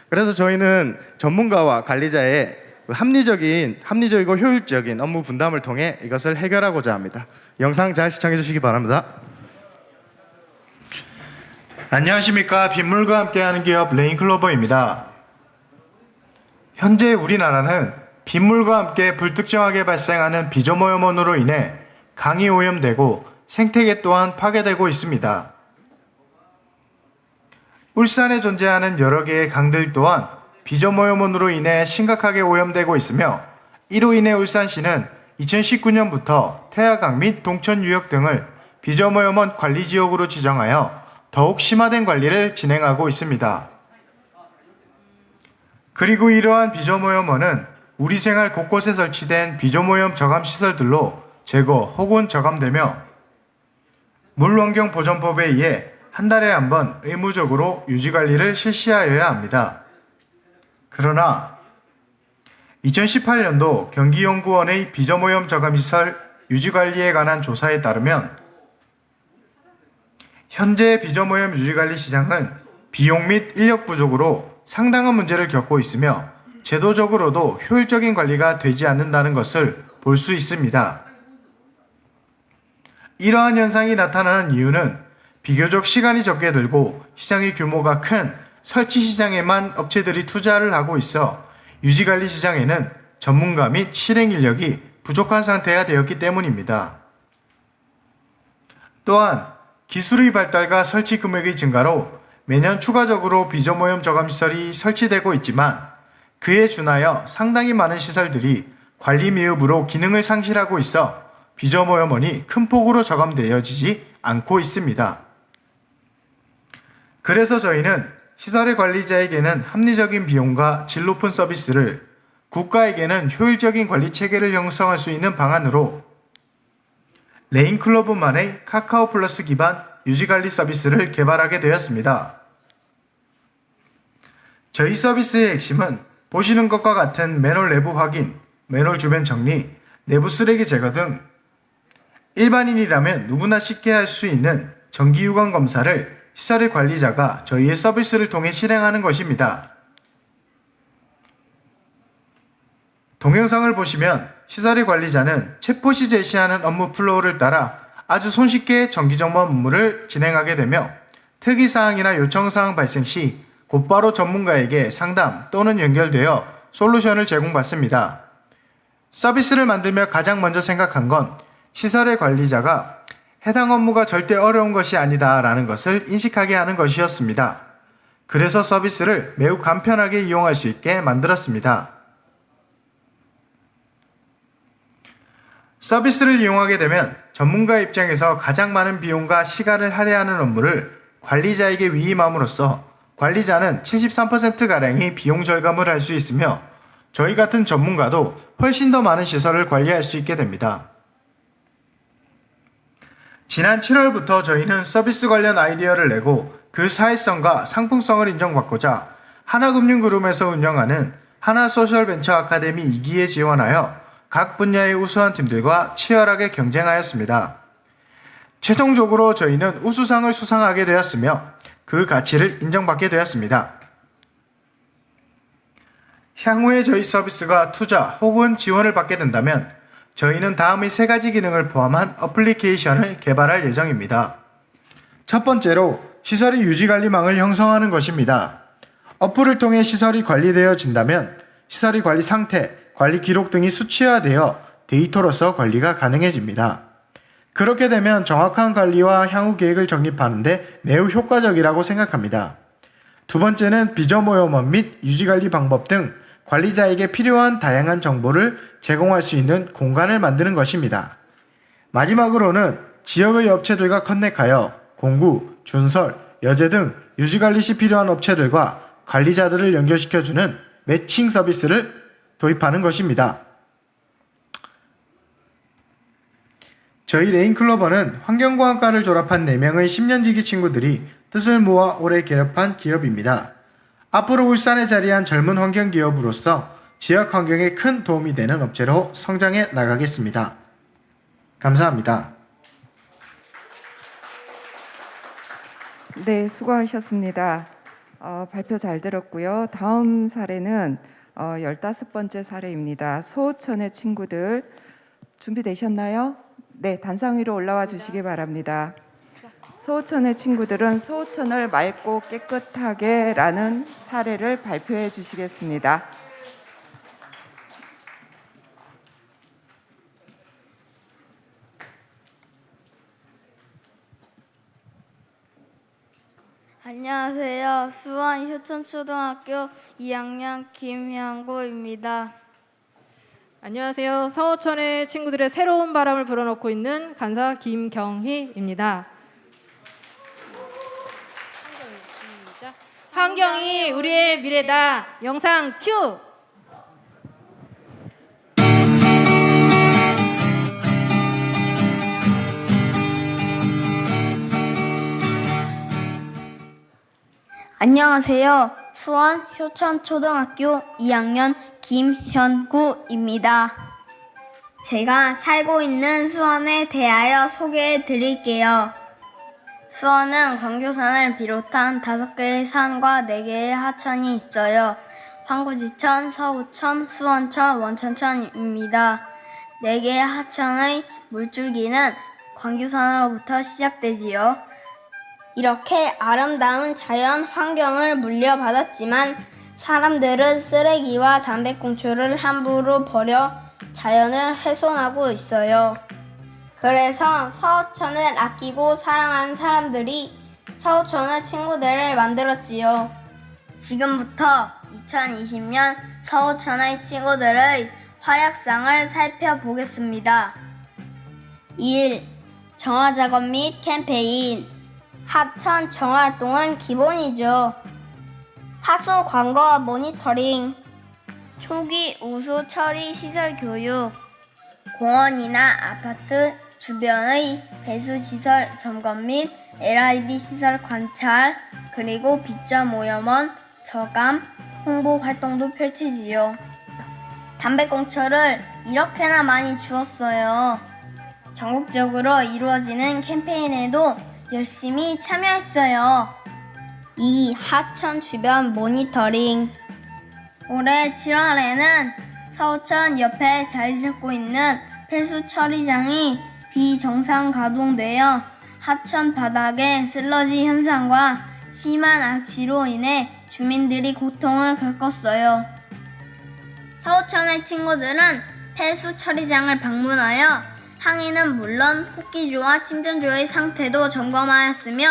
S5: 그래서 저희는 전문가와 관리자의 합리적이고 효율적인 업무 분담을 통해 이것을 해결하고자 합니다. 영상 잘 시청해 주시기 바랍니다.
S18: 안녕하십니까. 빗물과 함께하는 기업 레인클로버입니다. 현재 우리나라는 빗물과 함께 불특정하게 발생하는 비점 오염원으로 인해 강이 오염되고 생태계 또한 파괴되고 있습니다. 울산에 존재하는 여러 개의 강들 또한 비점 오염원으로 인해 심각하게 오염되고 있으며 이로 인해 울산시는 2019년부터 태화강 및 동천유역 등을 비점 오염원 관리 지역으로 지정하여 더욱 심화된 관리를 진행하고 있습니다. 그리고 이러한 비점 오염원은 우리 생활 곳곳에 설치된 비점 오염 저감 시설들로 제거 혹은 저감되며 물환경보전법에 의해 한 달에 한 번 의무적으로 유지관리를 실시하여야 합니다. 그러나 2018년도 경기연구원의 비점 오염 저감시설 유지관리에 관한 조사에 따르면 현재 비점 오염 유지관리 시장은 비용 및 인력 부족으로 상당한 문제를 겪고 있으며 제도적으로도 효율적인 관리가 되지 않는다는 것을 볼 수 있습니다.
S5: 이러한 현상이 나타나는 이유는 비교적 시간이 적게 들고 시장의 규모가 큰 설치 시장에만 업체들이 투자를 하고 있어 유지관리 시장에는 전문가 및 실행 인력이 부족한 상태가 되었기 때문입니다. 또한 기술의 발달과 설치 금액의 증가로 매년 추가적으로 비저모염 저감시설이 설치되고 있지만 그에 준하여 상당히 많은 시설들이 관리 미흡으로 기능을 상실하고 있어 비저모염원이 큰 폭으로 저감되어지지 않고 있습니다. 그래서 저희는 시설의 관리자에게는 합리적인 비용과 질 높은 서비스를, 국가에게는 효율적인 관리 체계를 형성할 수 있는 방안으로 레인클럽만의 카카오 플러스 기반 유지관리 서비스를 개발하게 되었습니다. 저희 서비스의 핵심은 보시는 것과 같은 맨홀 내부 확인, 맨홀 주변 정리, 내부 쓰레기 제거 등 일반인이라면 누구나 쉽게 할 수 있는 정기유관 검사를 시설의 관리자가 저희의 서비스를 통해 실행하는 것입니다. 동영상을 보시면 시설의 관리자는 챗봇이 제시하는 업무 플로우를 따라 아주 손쉽게 정기점검 업무를 진행하게 되며 특이사항이나 요청사항 발생 시 곧바로 전문가에게 상담 또는 연결되어 솔루션을 제공받습니다. 서비스를 만들며 가장 먼저 생각한 건 시설의 관리자가 해당 업무가 절대 어려운 것이 아니다라는 것을 인식하게 하는 것이었습니다. 그래서 서비스를 매우 간편하게 이용할 수 있게 만들었습니다. 서비스를 이용하게 되면 전문가 입장에서 가장 많은 비용과 시간을 할애하는 업무를 관리자에게 위임함으로써 관리자는 73%가량의 비용 절감을 할 수 있으며 저희 같은 전문가도 훨씬 더 많은 시설을 관리할 수 있게 됩니다. 지난 7월부터 저희는 서비스 관련 아이디어를 내고 그 사회성과 상품성을 인정받고자 하나금융그룹에서 운영하는 하나소셜벤처 아카데미 2기에 지원하여 각 분야의 우수한 팀들과 치열하게 경쟁하였습니다. 최종적으로 저희는 우수상을 수상하게 되었으며 그 가치를 인정받게 되었습니다. 향후에 저희 서비스가 투자 혹은 지원을 받게 된다면 저희는 다음의 3가지 기능을 포함한 어플리케이션을 개발할 예정입니다. 첫 번째로 시설의 유지관리망을 형성하는 것입니다. 어플을 통해 시설이 관리되어진다면 시설의 관리 상태, 관리 기록 등이 수치화되어 데이터로서 관리가 가능해집니다. 그렇게 되면 정확한 관리와 향후 계획을 정립하는 데 매우 효과적이라고 생각합니다. 두 번째는 비저모염원 및 유지관리 방법 등 관리자에게 필요한 다양한 정보를 제공할 수 있는 공간을 만드는 것입니다. 마지막으로는 지역의 업체들과 컨넥하여 공구, 준설, 여제 등 유지관리 시 필요한 업체들과 관리자들을 연결시켜주는 매칭 서비스를 도입하는 것입니다. 저희 레인클로버는 환경공학과를 졸업한 4명의 10년지기 친구들이 뜻을 모아 올해 개업한 기업입니다. 앞으로 울산에 자리한 젊은 환경기업으로서 지역 환경에 큰 도움이 되는 업체로 성장해 나가겠습니다. 감사합니다.
S1: 네, 수고하셨습니다. 발표 잘 들었고요. 다음 사례는 15번째 사례입니다. 소호천의 친구들 준비되셨나요? 네, 단상 위로 올라와 주시기 바랍니다. 소호천의 친구들은 소호천을 맑고 깨끗하게 라는 사례를 발표해 주시겠습니다.
S24: 안녕하세요. 수원 효천초등학교 2학년 김현구입니다.
S6: 안녕하세요. 서호천의 친구들의 새로운 바람을 불어넣고 있는 간사 김경희입니다. 환경이 우리의 미래다. 영상 큐!
S24: 안녕하세요. 수원 효천초등학교 2학년 김현구입니다. 제가 살고 있는 수원에 대하여 소개해 드릴게요. 수원은 광교산을 비롯한 5개의 산과 4개의 하천이 있어요. 황구지천, 서호천, 수원천, 원천천입니다. 4개의 하천의 물줄기는 광교산으로부터 시작되지요. 이렇게 아름다운 자연 환경을 물려받았지만 사람들은 쓰레기와 담배꽁초를 함부로 버려 자연을 훼손하고 있어요. 그래서 서호천을 아끼고 사랑하는 사람들이 서호천의 친구들을 만들었지요. 지금부터 2020년 서호천의 친구들의 활약상을 살펴보겠습니다. 1. 정화작업 및 캠페인. 하천 정화활동은 기본이죠. 하수 관거 모니터링, 초기 우수 처리 시설 교육, 공원이나 아파트 주변의 배수 시설 점검 및 LID 시설 관찰, 그리고 빗점 오염원 저감, 홍보 활동도 펼치지요. 담배꽁초를 이렇게나 많이 주웠어요. 전국적으로 이루어지는 캠페인에도 열심히 참여했어요. 2. 하천 주변 모니터링. 올해 7월에는 서호천 옆에 자리 잡고 있는 폐수 처리장이 비정상 가동되어 하천 바닥의 슬러지 현상과 심한 악취로 인해 주민들이 고통을 겪었어요. 서호천의 친구들은 폐수 처리장을 방문하여 항이는 물론 폭기조와 침전조의 상태도 점검하였으며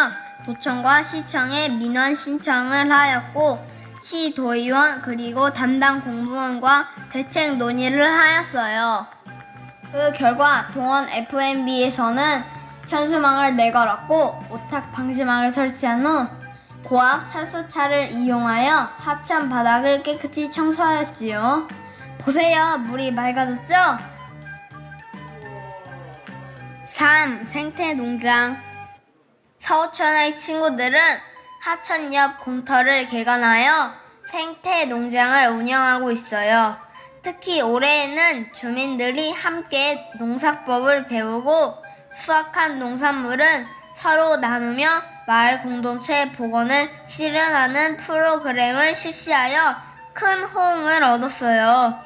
S24: 도청과 시청에 민원 신청을 하였고 시도의원 그리고 담당 공무원과 대책 논의를 하였어요. 그 결과 동원 FMB에서는 현수막을 내걸었고 오탁 방지막을 설치한 후 고압 살수차를 이용하여 하천 바닥을 깨끗이 청소하였지요. 보세요, 물이 맑아졌죠? 3. 생태농장. 서호천의 친구들은 하천 옆 공터를 개관하여 생태농장을 운영하고 있어요. 특히 올해에는 주민들이 함께 농사법을 배우고 수확한 농산물은 서로 나누며 마을 공동체 복원을 실현하는 프로그램을 실시하여 큰 호응을 얻었어요.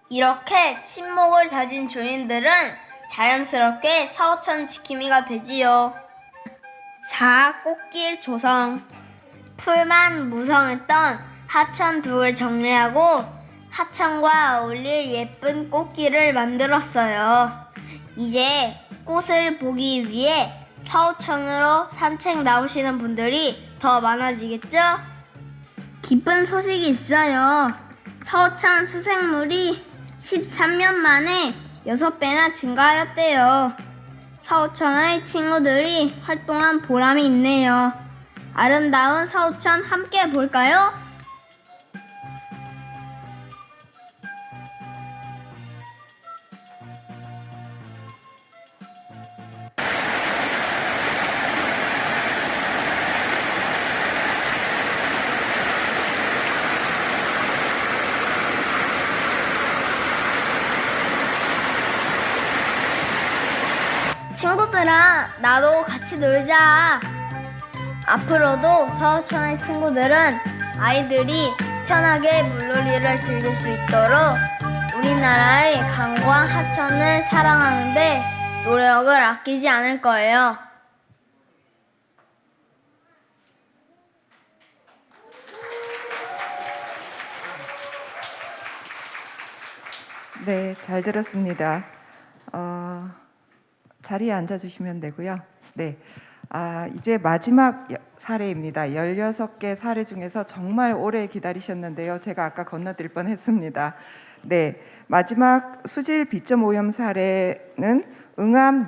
S24: 이렇게 친목을 다진 주민들은 자연스럽게 서호천 지킴이가 되지요. 4. 꽃길 조성. 풀만 무성했던 하천둑을 정리하고 하천과 어울릴 예쁜 꽃길을 만들었어요. 이제 꽃을 보기 위해 서호천으로 산책 나오시는 분들이 더 많아지겠죠? 기쁜 소식이 있어요. 서호천 수색물이 13년 만에 6배나 증가하였대요. 서호천의 친구들이 활동한 보람이 있네요. 아름다운 서호천 함께 볼까요? 친구들아, 나도 같이 놀자. 앞으로도 서호천의 친구들은 아이들이 편하게 물놀이를 즐길 수 있도록 우리나라의 강과 하천을 사랑하는데 노력을 아끼지 않을 거예요.
S1: 네, 잘 들었습니다. 자리에 앉아주시면 되고요. 네, 이제 마지막 사례입니다. 16개 사례 중에서 정말 오래 기다리셨는데요. 제가 아까 건너뛸 뻔했습니다. 네, 마지막 수질 빗점 오염 사례는 응암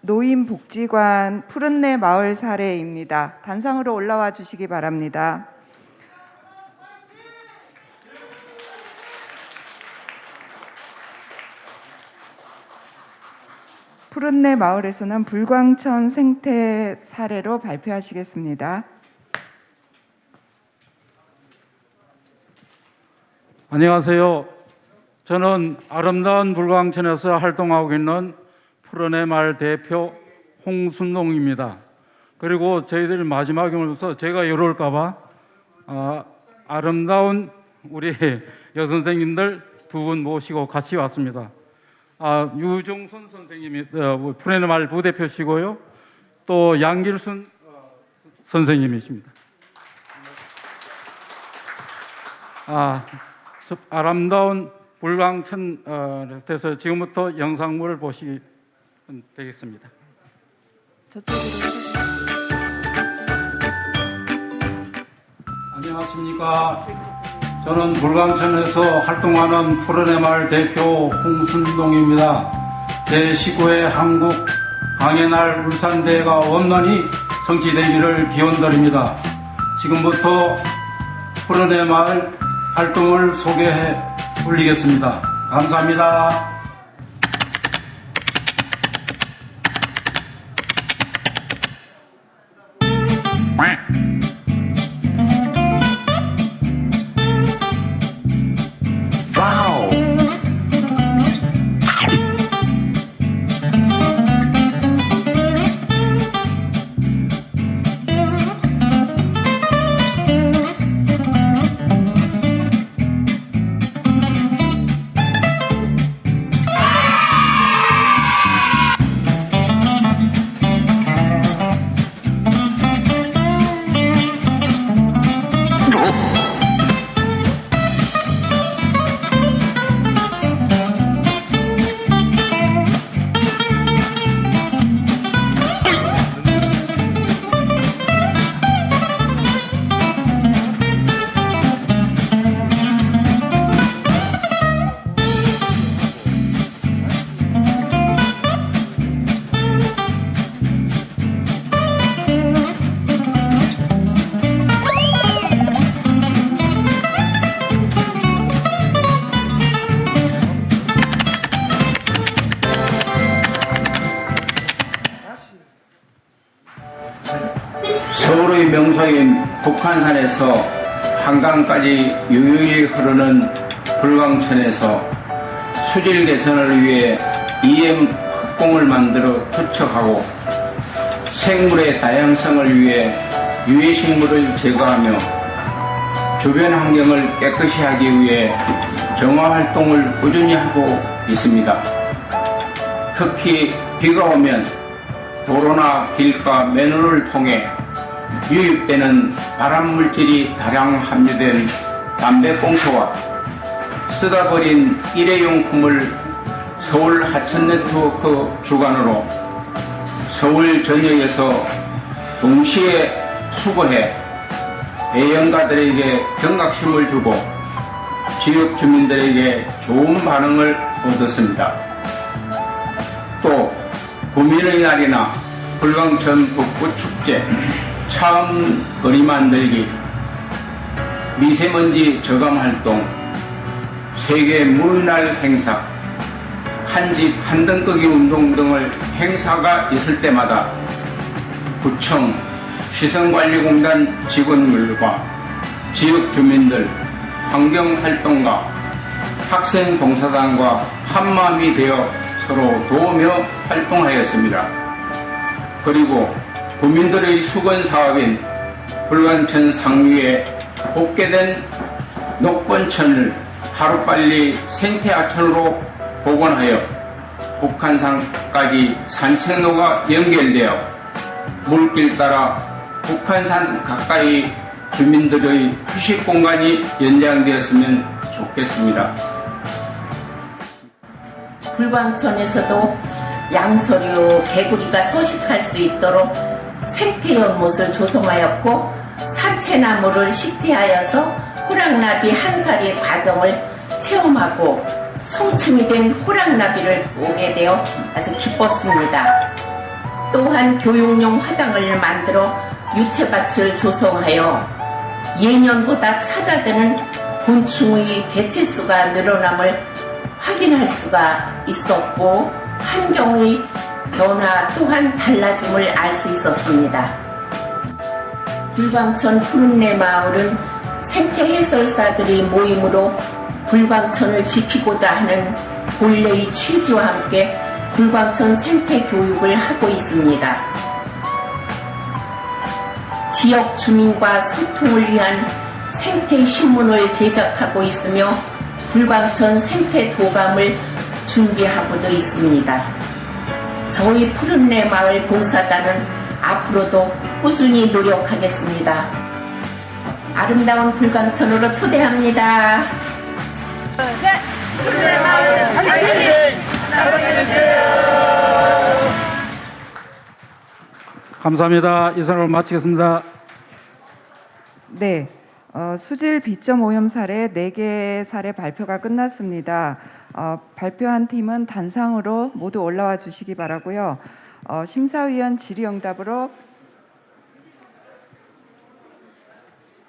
S1: 노인복지관 푸른내 마을 사례입니다. 단상으로 올라와 주시기 바랍니다. 푸른내 마을에서는 불광천 생태 사례로 발표하시겠습니다.
S3: 안녕하세요. 저는 아름다운 불광천에서 활동하고 있는 푸른내 마을 대표 홍순동입니다. 그리고 저희들이 마지막이면서 제가 이럴까 봐 아름다운 우리 여선생님들 두 분 모시고 같이 왔습니다. 유종순 선생님이 푸른의 말 부대표시고요. 또 양길순 선생님이십니다. 아름다운 불광천에서 지금부터 영상물을 보시면 되겠습니다. 안녕하십니까. 저는 불광천에서 활동하는 푸른의 마을 대표 홍순동입니다. 제19회 한국 강해날 울산대회가 원만히 성취되기를 기원드립니다. 지금부터 푸른의 마을 활동을 소개해 올리겠습니다. 감사합니다.
S7: 서울의 명소인 북한산에서 한강까지 유유히 흐르는 불광천에서 수질 개선을 위해 EM 흑공을 만들어 투척하고 생물의 다양성을 위해 유해식물을 제거하며 주변 환경을 깨끗이 하기 위해 정화활동을 꾸준히 하고 있습니다. 특히 비가 오면 도로나 길가 맨홀을 통해 유입되는 발암물질이 다량 함유된 담배꽁초와 쓰다 버린 일회용품을 서울 하천네트워크 주관으로 서울 전역에서 동시에 수거해 애연가들에게 경각심을 주고 지역 주민들에게 좋은 반응을 얻었습니다. 또 구민의 날이나 불광천 북부축제, 차음 거리 만들기, 미세먼지 저감 활동, 세계 물날 행사, 한집 한등끄기 운동 등을 행사가 있을 때마다 구청, 시설관리공단 직원들과 지역 주민들, 환경활동가, 학생봉사단과 한마음이 되어 서로 도우며 활동하였습니다. 그리고 국민들의 수건 사업인 불광천 상류에 복개된 녹번천을 하루빨리 생태하천으로 복원하여 북한산까지 산책로가 연결되어 물길 따라 북한산 가까이 주민들의 휴식 공간이 연장되었으면 좋겠습니다.
S8: 불광천에서도 양서류, 개구리가 서식할 수 있도록 생태연못을 조성하였고 사채나무를 식재하여서 호랑나비 한 살의 과정을 체험하고 성충이 된 호랑나비를 보게 되어 아주 기뻤습니다. 또한 교육용 화당을 만들어 유채밭을 조성하여 예년보다 찾아드는 곤충의 개체수가 늘어남을 확인할 수가 있었고 환경의 변화 또한 달라짐을 알 수 있었습니다. 불광천 푸른내 마을은 생태 해설사들의 모임으로 불광천을 지키고자 하는 본래의 취지와 함께 불광천 생태 교육을 하고 있습니다. 지역 주민과 소통을 위한 생태 신문을 제작하고 있으며 불광천 생태 도감을 준비하고도 있습니다. 저희 푸른내 마을 봉사단은 앞으로도 꾸준히 노력하겠습니다. 아름다운 불광천으로 초대합니다.
S23: 푸른내 마을 화이팅!
S3: 감사합니다. 이상으로 마치겠습니다.
S1: 네, 수질 비점 오염 사례 4개 사례 발표가 끝났습니다. 발표한 팀은 단상으로 모두 올라와 주시기 바라고요. 심사위원 질의응답으로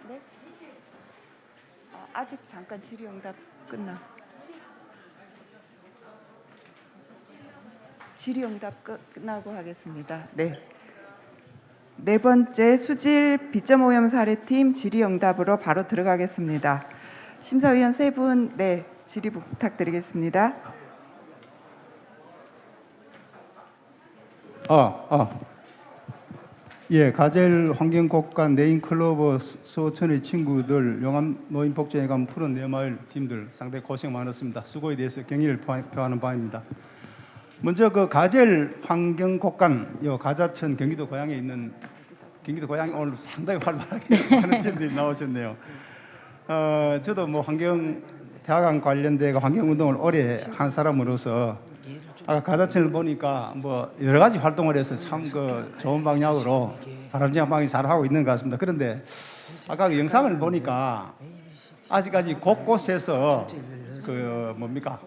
S1: 네? 아직 잠깐 질의응답 질의응답 끝나고 하겠습니다. 네. 네 번째 수질 비점 오염 사례팀 질의응답으로 바로 들어가겠습니다. 심사위원 3분 네, 질의 부탁드리겠습니다.
S2: 예, 가젤 환경국가 네임클로버 수호천의 친구들, 용암 노인복지회관 푸른 내마을 팀들 상당히 고생 많았습니다. 수고에 대해서 경의를 표하는 바입니다. 먼저 그 가젤 환경국간 요 가자천 경기도 고양에 있는 경기도 고양이 오늘 상당히 활발하게 하는 팀들이 나오셨네요. 저도 뭐 환경 대학원 관련돼 환경 운동을 오래 한 사람으로서 아까 가자천을 보니까 뭐 여러 가지 활동을 해서 참 그 좋은 방향으로 바람직한 방향 잘 하고 있는 것 같습니다. 그런데 아까 그 영상을 보니까 아직까지 곳곳에서 그 뭡니까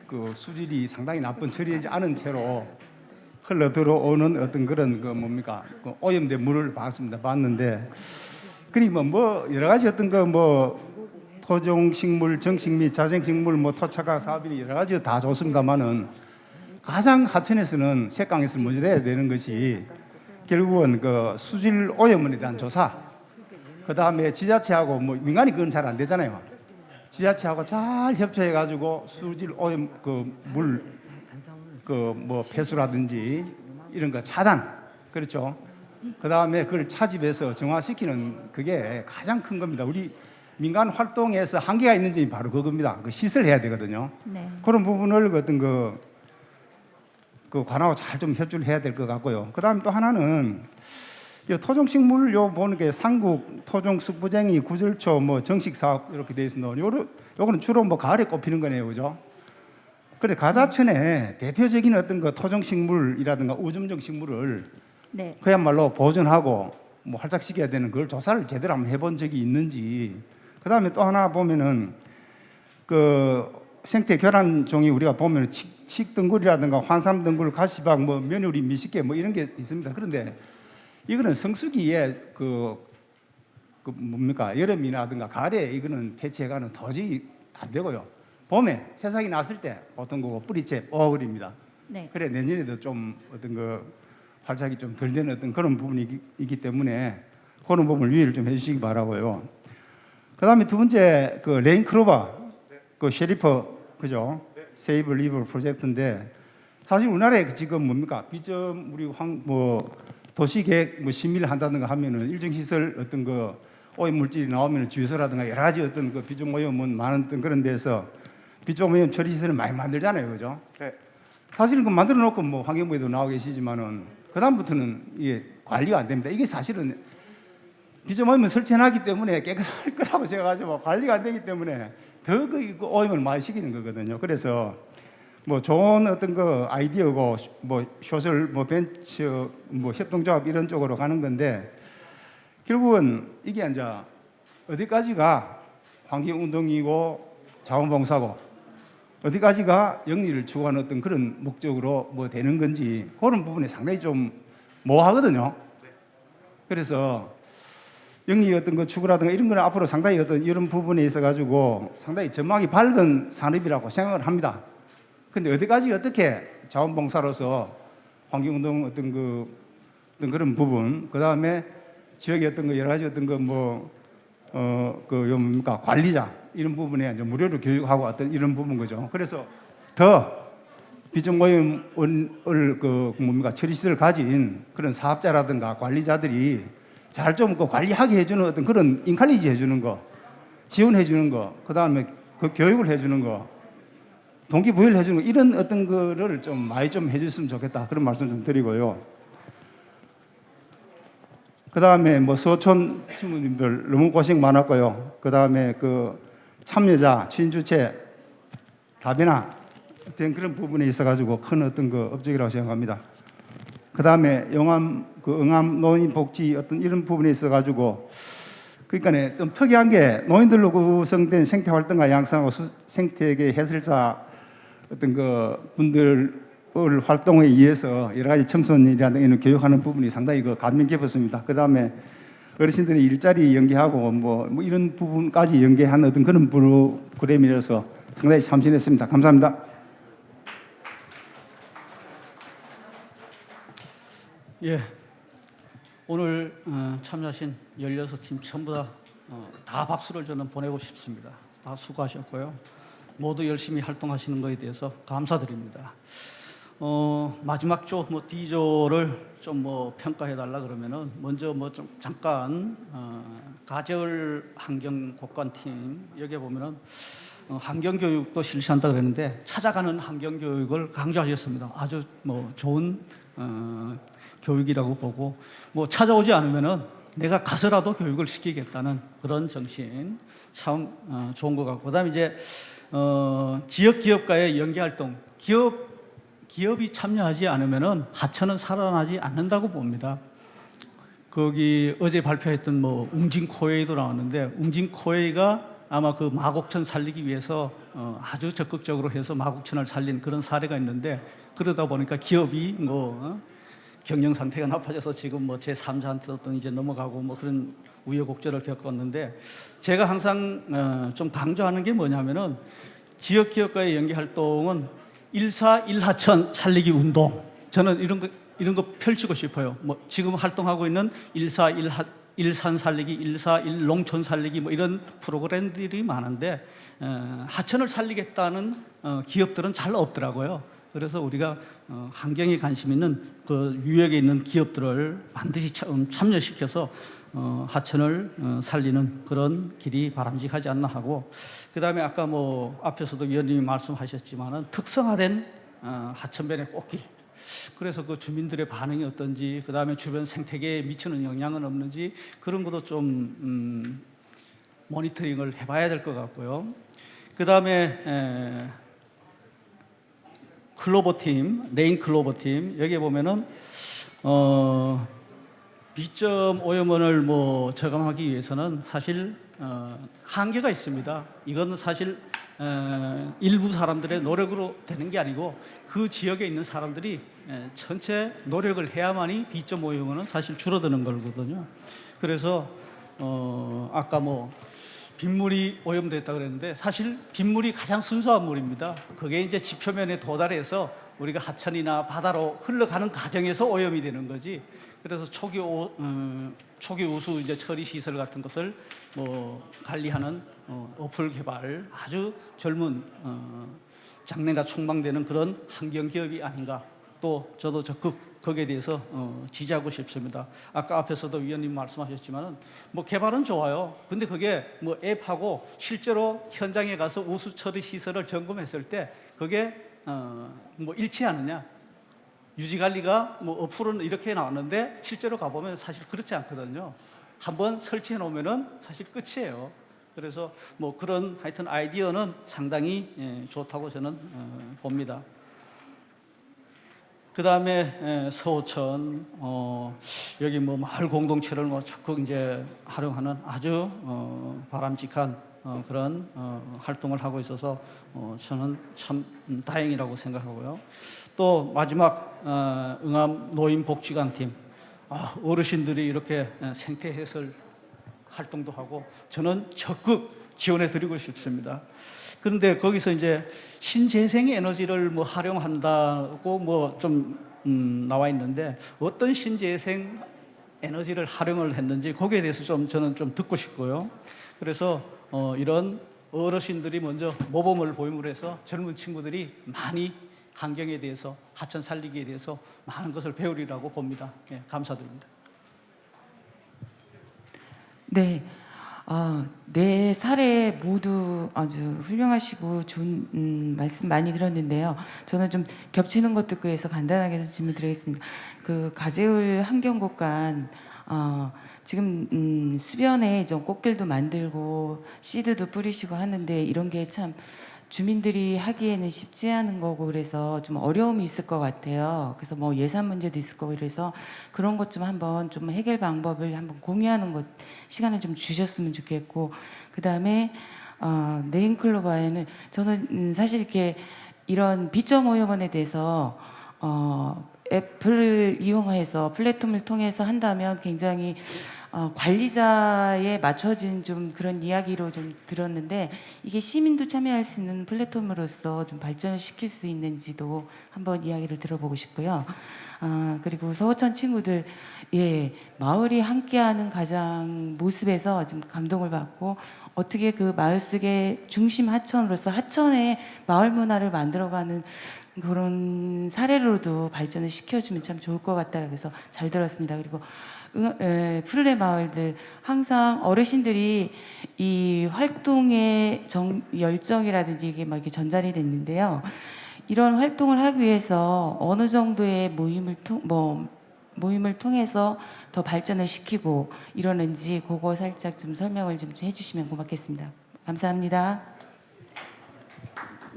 S2: 그 수질이 상당히 나쁜 처리되지 않은 채로 흘러 들어오는 어떤 그런 그 뭡니까 그 오염된 물을 봤는데 그리고 뭐 여러 가지 어떤 그 뭐 토종식물, 정식미, 자생식물, 뭐 토착화 사업이 여러 가지 다 좋습니다만은 가장 하천에서는 색강에서 먼저 해야 되는 것이 결국은 그 수질 오염에 대한 조사, 그 다음에 지자체하고 뭐 민간이 그건 잘 안 되잖아요. 지자체하고 잘 협조해 가지고 수질 오염 그 물 그 뭐 폐수라든지 이런 거 차단, 그렇죠. 그 다음에 그걸 차집해서 정화시키는 그게 가장 큰 겁니다. 우리 민간 활동에서 한계가 있는 점이 바로 그겁니다. 그 시설해야 되거든요.
S21: 네.
S2: 그런 부분을 어떤 그 관하고 잘 좀 협조를 해야 될 것 같고요. 그 다음에 또 하나는 이 토종식물 요 보는 게 삼국 토종 쑥부쟁이 구절초 뭐 정식 사업 이렇게 돼 있습니다. 요거는 주로 뭐 가을에 꼽히는 거네요, 그죠? 그런데 가자천에 대표적인 어떤 그 토종식물이라든가 우점적 식물을
S21: 네.
S2: 그야말로 보존하고 뭐 활착시켜야 되는 그걸 조사를 제대로 한번 해본 적이 있는지. 그 다음에 또 하나 보면은 그 생태 교란 종이 우리가 보면 칡등굴이라든가 환삼등굴, 가시박, 뭐 며느리, 미식개 뭐 이런 게 있습니다. 그런데 이거는 성수기에 그 뭡니까 여름이라든가 가을에 이거는 대체가는 도저히 안 되고요. 봄에 새싹이 났을 때 보통 그거 뿌리째 뽀글입니다.
S21: 네.
S2: 그래 내년에도 좀 어떤 그 활착이 좀 덜 되는 어떤 그런 부분이 있기 때문에 그런 부분을 유의를 좀 해주시기 바라고요. 그 다음에 두 번째 그 레인 크로바 그 셰리퍼 그죠? 세이브 리버 프로젝트인데 사실 우리나라에 지금 뭡니까 비점 우리 뭐 도시계획 뭐 심의를 한다든가 하면은 일정 시설 어떤 그 오염 물질이 나오면 주유소라든가 여러 가지 어떤 그 비점 오염은 많은 어떤 그런 데서 비점 오염 처리 시설을 많이 만들잖아요, 그죠? 네. 사실은 그 만들어 놓고 뭐 환경부에도 나와 계시지만은 그 다음부터는 이게 관리가 안 됩니다. 이게 사실은 비점 오염을 설치해놨기 때문에 깨끗할 거라고 생각하지만 관리가 안 되기 때문에 더 그 오염을 많이 시키는 거거든요. 그래서 뭐 좋은 어떤 그 아이디어고 뭐 소설 뭐 벤처 뭐 협동조합 이런 쪽으로 가는 건데 결국은 이게 이제 어디까지가 환경운동이고 자원봉사고 어디까지가 영리를 추구하는 어떤 그런 목적으로 뭐 되는 건지 그런 부분에 상당히 좀 모호하거든요. 그래서 영리 어떤 거 추구라든가 이런 거는 앞으로 상당히 어떤 이런 부분에 있어 가지고 상당히 전망이 밝은 산업이라고 생각을 합니다. 근데 어디까지 어떻게 자원봉사로서 환경운동 어떤 그런 부분, 그 다음에 지역의 어떤 거 여러 가지 어떤 거 뭐 뭡니까 관리자 이런 부분에 이제 무료로 교육하고 어떤 이런 부분 거죠. 그래서 더 비정오염을 그 뭡니까 처리시설 가진 그런 사업자라든가 관리자들이 잘 좀 그 관리하게 해주는 어떤 그런 인칼리지 해주는 거, 지원해주는 거, 그 다음에 그 교육을 해주는 거. 동기부여를 해주는 이런 어떤 거를 좀 많이 좀 해줬으면 좋겠다 그런 말씀 좀 드리고요. 그 다음에 뭐 서촌 친구님들 너무 고생 많았고요. 그 다음에 그 참여자, 친주체, 다변화 된 그런 부분에 있어가지고 큰 어떤 그 업적이라고 생각합니다. 그 다음에 영암 그 응암 노인 복지 어떤 이런 부분에 있어가지고 그러니까 좀 특이한 게 노인들로 구성된 생태 활동가 양성하고 생태계 해설자 어떤 그 분들 활동에 의해서 여러 가지 청소년이라든가 이런 교육하는 부분이 상당히 그 감명 깊었습니다. 그 다음에 어르신들이 일자리 연계하고 뭐 이런 부분까지 연계한 어떤 그런 프로그램이라서 상당히 참신했습니다. 감사합니다.
S3: 예, 오늘 참여하신 16팀 전부 다 박수를 저는 보내고 싶습니다. 다 수고하셨고요. 모두 열심히 활동하시는 것에 대해서 감사드립니다. 마지막 조 D조를 좀 평가해 달라 그러면은 먼저 좀 잠깐 가절 환경 곡관팀 여기 보면은 환경 교육도 실시한다 그랬는데 찾아가는 환경 교육을 강조하셨습니다. 아주 좋은 교육이라고 보고 찾아오지 않으면은 내가 가서라도 교육을 시키겠다는 그런 정신 참 좋은 것 같고, 그다음에 이제 지역 기업과의 연계 활동, 기업이 참여하지 않으면은 하천은 살아나지 않는다고 봅니다. 거기 어제 발표했던 웅진코웨이도 나왔는데, 웅진코웨이가 아마 그 마곡천 살리기 위해서 아주 적극적으로 해서 마곡천을 살린 그런 사례가 있는데, 그러다 보니까 기업이 경영 상태가 나빠져서 지금 제3자한테도 이제 넘어가고 그런 우여곡절을 겪었는데, 제가 항상 좀 강조하는 게 뭐냐면은 지역 기업과의 연계 활동은 1사 1하천 살리기 운동, 저는 이런 거 펼치고 싶어요. 지금 활동하고 있는 1사 1산 살리기, 1사 1농촌 살리기 이런 프로그램들이 많은데 하천을 살리겠다는 기업들은 잘 없더라고요. 그래서 우리가 환경에 관심 있는 그 유역에 있는 기업들을 반드시 참여시켜서 하천을 살리는 그런 길이 바람직하지 않나 하고, 그 다음에 아까 앞에서도 위원님이 말씀하셨지만은 특성화된 하천변의 꽃길, 그래서 그 주민들의 반응이 어떤지, 그 다음에 주변 생태계에 미치는 영향은 없는지 그런 것도 좀 모니터링을 해봐야 될 것 같고요. 그 다음에 클로버팀, 레인 클로버팀 여기에 보면은 비점 오염원을 저감하기 위해서는 사실 한계가 있습니다. 이건 사실 일부 사람들의 노력으로 되는 게 아니고 그 지역에 있는 사람들이 전체 노력을 해야만이 비점 오염원은 사실 줄어드는 거거든요. 그래서 아까 빗물이 오염됐다 그랬는데, 사실 빗물이 가장 순수한 물입니다. 그게 이제 지표면에 도달해서 우리가 하천이나 바다로 흘러가는 과정에서 오염이 되는 거지. 그래서 초기 우수 이제 처리 시설 같은 것을 관리하는 어플 개발, 아주 젊은 장래가 촉망되는 그런 환경 기업이 아닌가. 또 저도 적극 거기에 대해서 지지하고 싶습니다. 아까 앞에서도 위원님 말씀하셨지만은 개발은 좋아요. 근데 그게 앱하고 실제로 현장에 가서 우수 처리 시설을 점검했을 때 그게 일치하느냐? 유지 관리가 어플은 이렇게 나왔는데 실제로 가보면 사실 그렇지 않거든요. 한번 설치해 놓으면은 사실 끝이에요. 그래서 그런 하여튼 아이디어는 상당히 좋다고 저는 봅니다. 그 다음에 서호천 여기 마을 공동체를 적극 이제 활용하는 아주 바람직한 그런 활동을 하고 있어서 저는 참 다행이라고 생각하고요. 또 마지막 응암 노인복지관팀, 어르신들이 이렇게 생태 해설 활동도 하고 저는 적극 지원해 드리고 싶습니다. 그런데 거기서 이제 신재생 에너지를 활용한다고 좀 나와 있는데, 어떤 신재생 에너지를 활용을 했는지 거기에 대해서 저는 좀 듣고 싶고요. 그래서 이런 어르신들이 먼저 모범을 보임으로 해서 젊은 친구들이 많이 환경에 대해서, 하천 살리기에 대해서 많은 것을 배우리라고 봅니다. 예, 감사드립니다.
S1: 네.
S9: 네 사례 모두 아주 훌륭하시고 좋은 말씀 많이 들었는데요. 저는 좀 겹치는 것도 있고 해서 간단하게 질문 드리겠습니다. 그 가재울 환경곡간 지금 수변에 좀 꽃길도 만들고 씨드도 뿌리시고 하는데 이런 게 참 주민들이 하기에는 쉽지 않은 거고 그래서 좀 어려움이 있을 것 같아요. 그래서 뭐 예산 문제도 있을 거고 그래서 그런 것 좀 한번 좀 해결 방법을 한번 공유하는 것 시간을 좀 주셨으면 좋겠고 그다음에 네임클로바에는 저는 사실 이렇게 이런 B.5호번에 대해서 앱을 이용해서 플랫폼을 통해서 한다면 굉장히 관리자에 맞춰진 좀 그런 이야기로 좀 들었는데 이게 시민도 참여할 수 있는 플랫폼으로서 좀 발전을 시킬 수 있는지도 한번 이야기를 들어보고 싶고요. 그리고 서호천 친구들 마을이 함께하는 가장 모습에서 좀 감동을 받고 어떻게 그 마을 속의 중심 하천으로서 하천의 마을 문화를 만들어가는 그런 사례로도 발전을 시켜주면 참 좋을 것 같다라고 해서 잘 들었습니다. 그리고 푸르레 마을들 항상 어르신들이 이 활동의 열정이라든지 이게 막 이렇게 전달이 됐는데요. 이런 활동을 하기 위해서 어느 정도의 모임을 통해서 더 발전을 시키고 이러는지 그거 살짝 좀 설명을 좀 해주시면 고맙겠습니다. 감사합니다.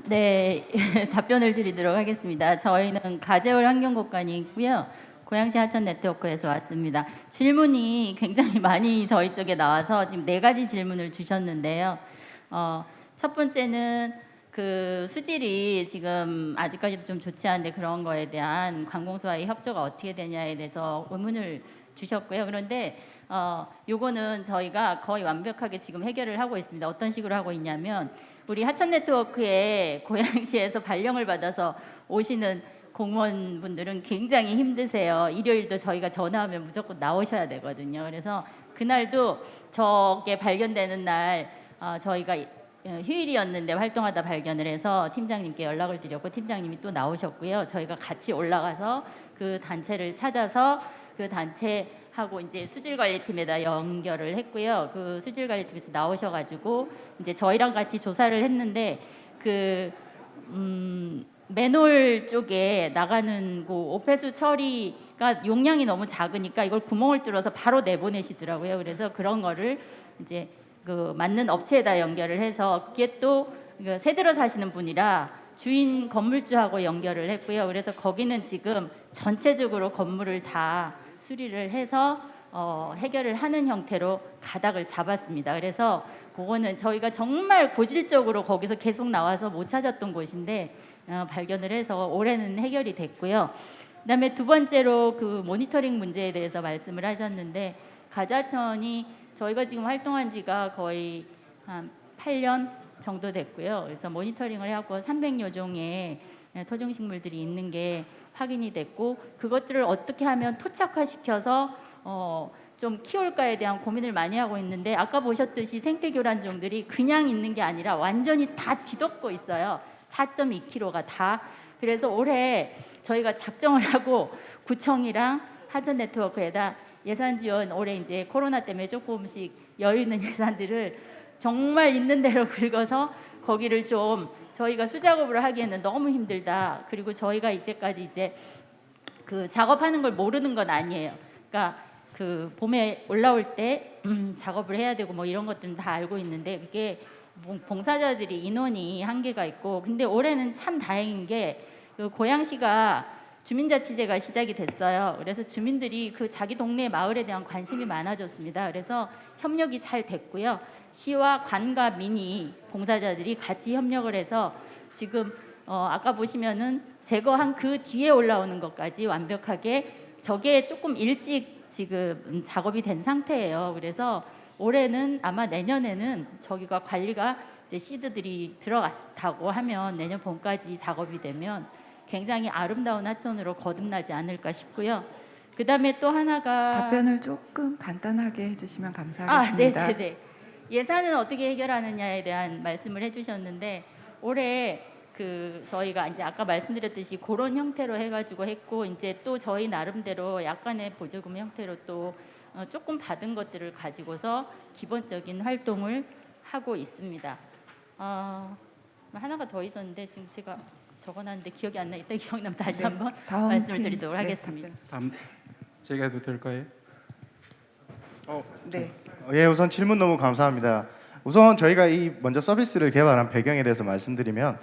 S21: 네, 답변을 드리도록 하겠습니다. 저희는 가재울 환경곡간이 있고요. 고양시 하천 네트워크에서 왔습니다. 질문이 굉장히 많이 저희 쪽에 나와서 지금 4가지 질문을 주셨는데요. 첫 번째는 그 수질이 지금 아직까지도 좀 좋지 않은데 그런 거에 대한 관공서와의 협조가 어떻게 되냐에 대해서 의문을 주셨고요. 그런데 요거는 저희가 거의 완벽하게 지금 해결을 하고 있습니다. 어떤 식으로 하고 있냐면 우리 하천 네트워크에 고양시에서 발령을 받아서 오시는 공무원분들은 굉장히 힘드세요. 일요일도 저희가 전화하면 무조건 나오셔야 되거든요. 그래서 그날도 저게 발견되는 날 저희가 휴일이었는데 활동하다 발견을 해서 팀장님께 연락을 드렸고 팀장님이 또 나오셨고요. 저희가 같이 올라가서 그 단체를 찾아서 그 단체하고 이제 수질관리팀에다 연결을 했고요. 그 수질관리팀에서 나오셔가지고 이제 저희랑 같이 조사를 했는데 그 맨홀 쪽에 나가는 그 오폐수 처리가 용량이 너무 작으니까 이걸 구멍을 뚫어서 바로 내보내시더라고요. 그래서 그런 거를 이제 그 맞는 업체에다 연결을 해서 그게 또 새들어 사시는 분이라 주인 건물주하고 연결을 했고요. 그래서 거기는 지금 전체적으로 건물을 다 수리를 해서 해결을 하는 형태로 가닥을 잡았습니다. 그래서 그거는 저희가 정말 고질적으로 거기서 계속 나와서 못 찾았던 곳인데 발견을 해서 올해는 해결이 됐고요. 그다음에 두 번째로 그 모니터링 문제에 대해서 말씀을 하셨는데 가자천이 저희가 지금 활동한 지가 거의 한 8년 정도 됐고요. 그래서 모니터링을 하고 300여 종의 토종식물들이 있는 게 확인이 됐고 그것들을 어떻게 하면 토착화시켜서 좀 키울까에 대한 고민을 많이 하고 있는데 아까 보셨듯이 생태교란종들이 그냥 있는 게 아니라 완전히 다 뒤덮고 있어요. 4.2km가 다. 그래서 올해 저희가 작정을 하고 구청이랑 하천 네트워크에다 예산 지원 올해 이제 코로나 때문에 조금씩 여유 있는 예산들을 정말 있는 대로 긁어서 거기를 좀 저희가 수작업을 하기에는 너무 힘들다. 그리고 저희가 이제까지 이제 그 작업하는 걸 모르는 건 아니에요. 그러니까 그 봄에 올라올 때 작업을 해야 되고 뭐 이런 것들은 다 알고 있는데 그게 봉사자들이 인원이 한계가 있고 근데 올해는 참 다행인 게 그 고양시가 주민자치제가 시작이 됐어요. 그래서 주민들이 그 자기 동네 마을에 대한 관심이 많아졌습니다. 그래서 협력이 잘 됐고요. 시와 관과 민이 봉사자들이 같이 협력을 해서 지금 아까 보시면은 제거한 그 뒤에 올라오는 것까지 완벽하게 저게 조금 일찍 지금 작업이 된 상태예요. 그래서 올해는 아마 내년에는 저기가 관리가 이제 시드들이 들어갔다고 하면 내년 봄까지 작업이 되면 굉장히 아름다운 하천으로 거듭나지 않을까 싶고요. 그다음에 또 하나가
S1: 답변을 조금 간단하게 해주시면 감사하겠습니다.
S21: 네네네. 예산은 어떻게 해결하느냐에 대한 말씀을 해주셨는데 올해 그 저희가 이제 아까 말씀드렸듯이 그런 형태로 해가지고 했고 이제 또 저희 나름대로 약간의 보조금 형태로 또 조금 받은 것들을 가지고서 기본적인 활동을 하고 있습니다. 하나가 더 있었는데 지금 제가 적어놨는데 기억이 안 나. 이따 기억나면 다시
S1: 네,
S21: 한번
S1: 다음
S21: 말씀을
S1: 팀.
S21: 드리도록
S1: 네,
S21: 하겠습니다.
S1: 답변
S11: 제가 해도 될까요?
S1: 네.
S5: 예, 우선 질문 너무 감사합니다. 우선 저희가 이 먼저 서비스를 개발한 배경에 대해서 말씀드리면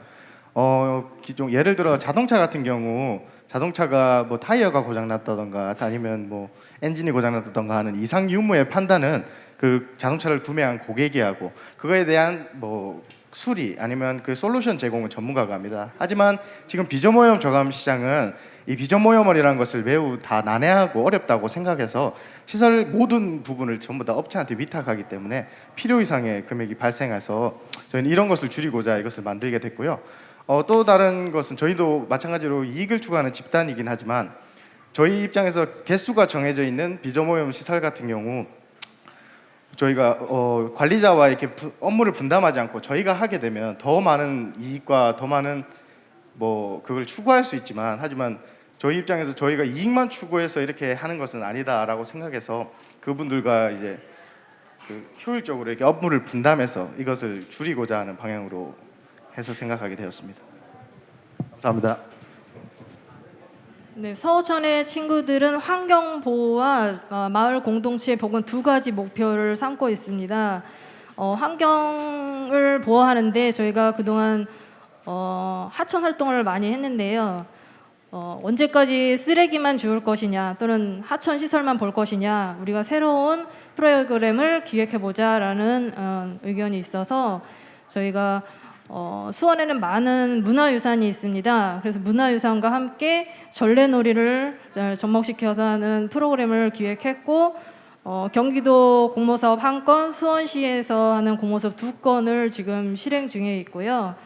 S5: 기존 예를 들어 자동차 같은 경우 자동차가 뭐 타이어가 고장 났다던가 아니면 뭐 엔진이 고장 났다던가 하는 이상 유무의 판단은 그 자동차를 구매한 고객이 하고 그거에 대한 뭐 수리 아니면 그 솔루션 제공은 전문가가 합니다. 하지만 지금 비전모형 저감 시장은 이 비전모형이라는 것을 매우 다 난해하고 어렵다고 생각해서 시설 모든 부분을 전부 다 업체한테 위탁하기 때문에 필요 이상의 금액이 발생해서 저희는 이런 것을 줄이고자 이것을 만들게 됐고요. 또 다른 것은 저희도 마찬가지로 이익을 추구하는 집단이긴 하지만 저희 입장에서 개수가 정해져 있는 비전모형 시설 같은 경우 저희가 관리자와 이렇게 업무를 분담하지 않고 저희가 하게 되면 더 많은 이익과 더 많은 뭐 그걸 추구할 수 있지만 하지만 저희 입장에서 저희가 이익만 추구해서 이렇게 하는 것은 아니다라고 생각해서 그분들과 이제 그 효율적으로 이렇게 업무를 분담해서 이것을 줄이고자 하는 방향으로 해서 생각하게 되었습니다. 감사합니다.
S10: 네, 서천의 친구들은 환경 보호와 마을 공동체 복원 두 가지 목표를 삼고 있습니다. 환경을 보호하는데 저희가 그동안 하천 활동을 많이 했는데요. 언제까지 쓰레기만 주울 것이냐 또는 하천 시설만 볼 것이냐 우리가 새로운 프로그램을 기획해보자라는 의견이 있어서 저희가 수원에는 많은 문화유산이 있습니다. 그래서 문화유산과 함께 전래놀이를 접목시켜서 하는 프로그램을 기획했고 경기도 공모사업 1건, 수원시에서 하는 공모사업 2건을 지금 실행 중에 있고요.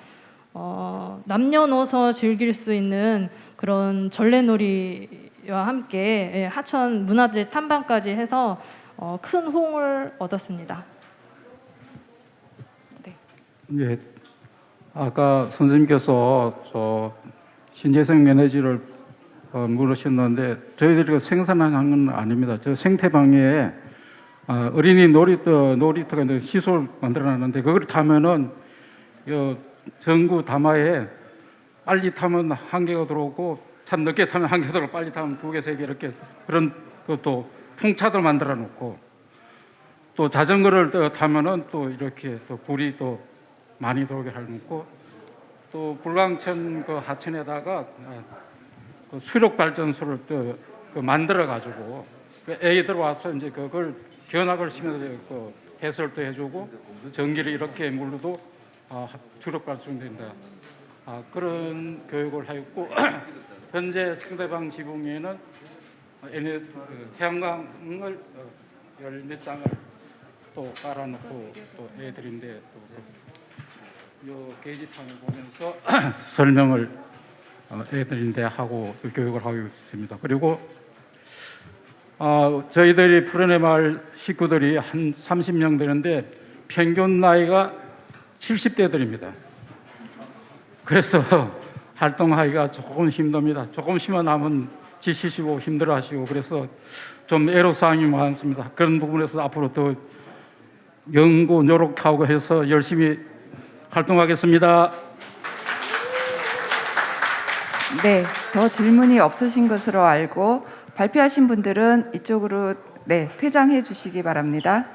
S10: 남녀노소 즐길 수 있는 그런 전래놀이와 함께 하천 문화재 탐방까지 해서 큰 호응을 얻었습니다.
S11: 예, 아까 선생님께서 신재생 에너지를 물으셨는데 저희들이 그 생산하는 건 아닙니다. 저 생태방에 어린이 놀이터가 시설 만들어놨는데 그걸 타면은 전구 담화에 빨리 타면 1개가 들어오고 참 늦게 타면 1개 들어오고 빨리 타면 2개, 3개 이렇게 그런 것도 풍차들 만들어 놓고 또 자전거를 타면은 또 이렇게 또 불이 또 많이 들어오게 해놓고 또 불광천 그 하천에다가 그 수력 발전소를 또 만들어 가지고 애들 와서 이제 그걸 견학을 시면서 그 해설도 해주고 전기를 이렇게 물로도 수력 발전된다. 그런 교육을 하였고 현재 상대방 지붕에는 태양광을 열 몇 장을 또 깔아놓고 또 애들인데 또 요 게시판을 보면서 설명을 애들인데 하고 교육을 하고 있습니다. 그리고 저희들이 푸른의 마을 식구들이 한 30명 되는데 평균 나이가 70대들입니다. 그래서 활동하기가 조금 힘듭니다. 조금 쉬면 남은 지치시고 힘들어하시고 그래서 좀 애로사항이 많습니다. 그런 부분에서 앞으로 더 연구 노력하고 해서 열심히 활동하겠습니다.
S1: 네, 더 질문이 없으신 것으로 알고 발표하신 분들은 이쪽으로 퇴장해 주시기 바랍니다.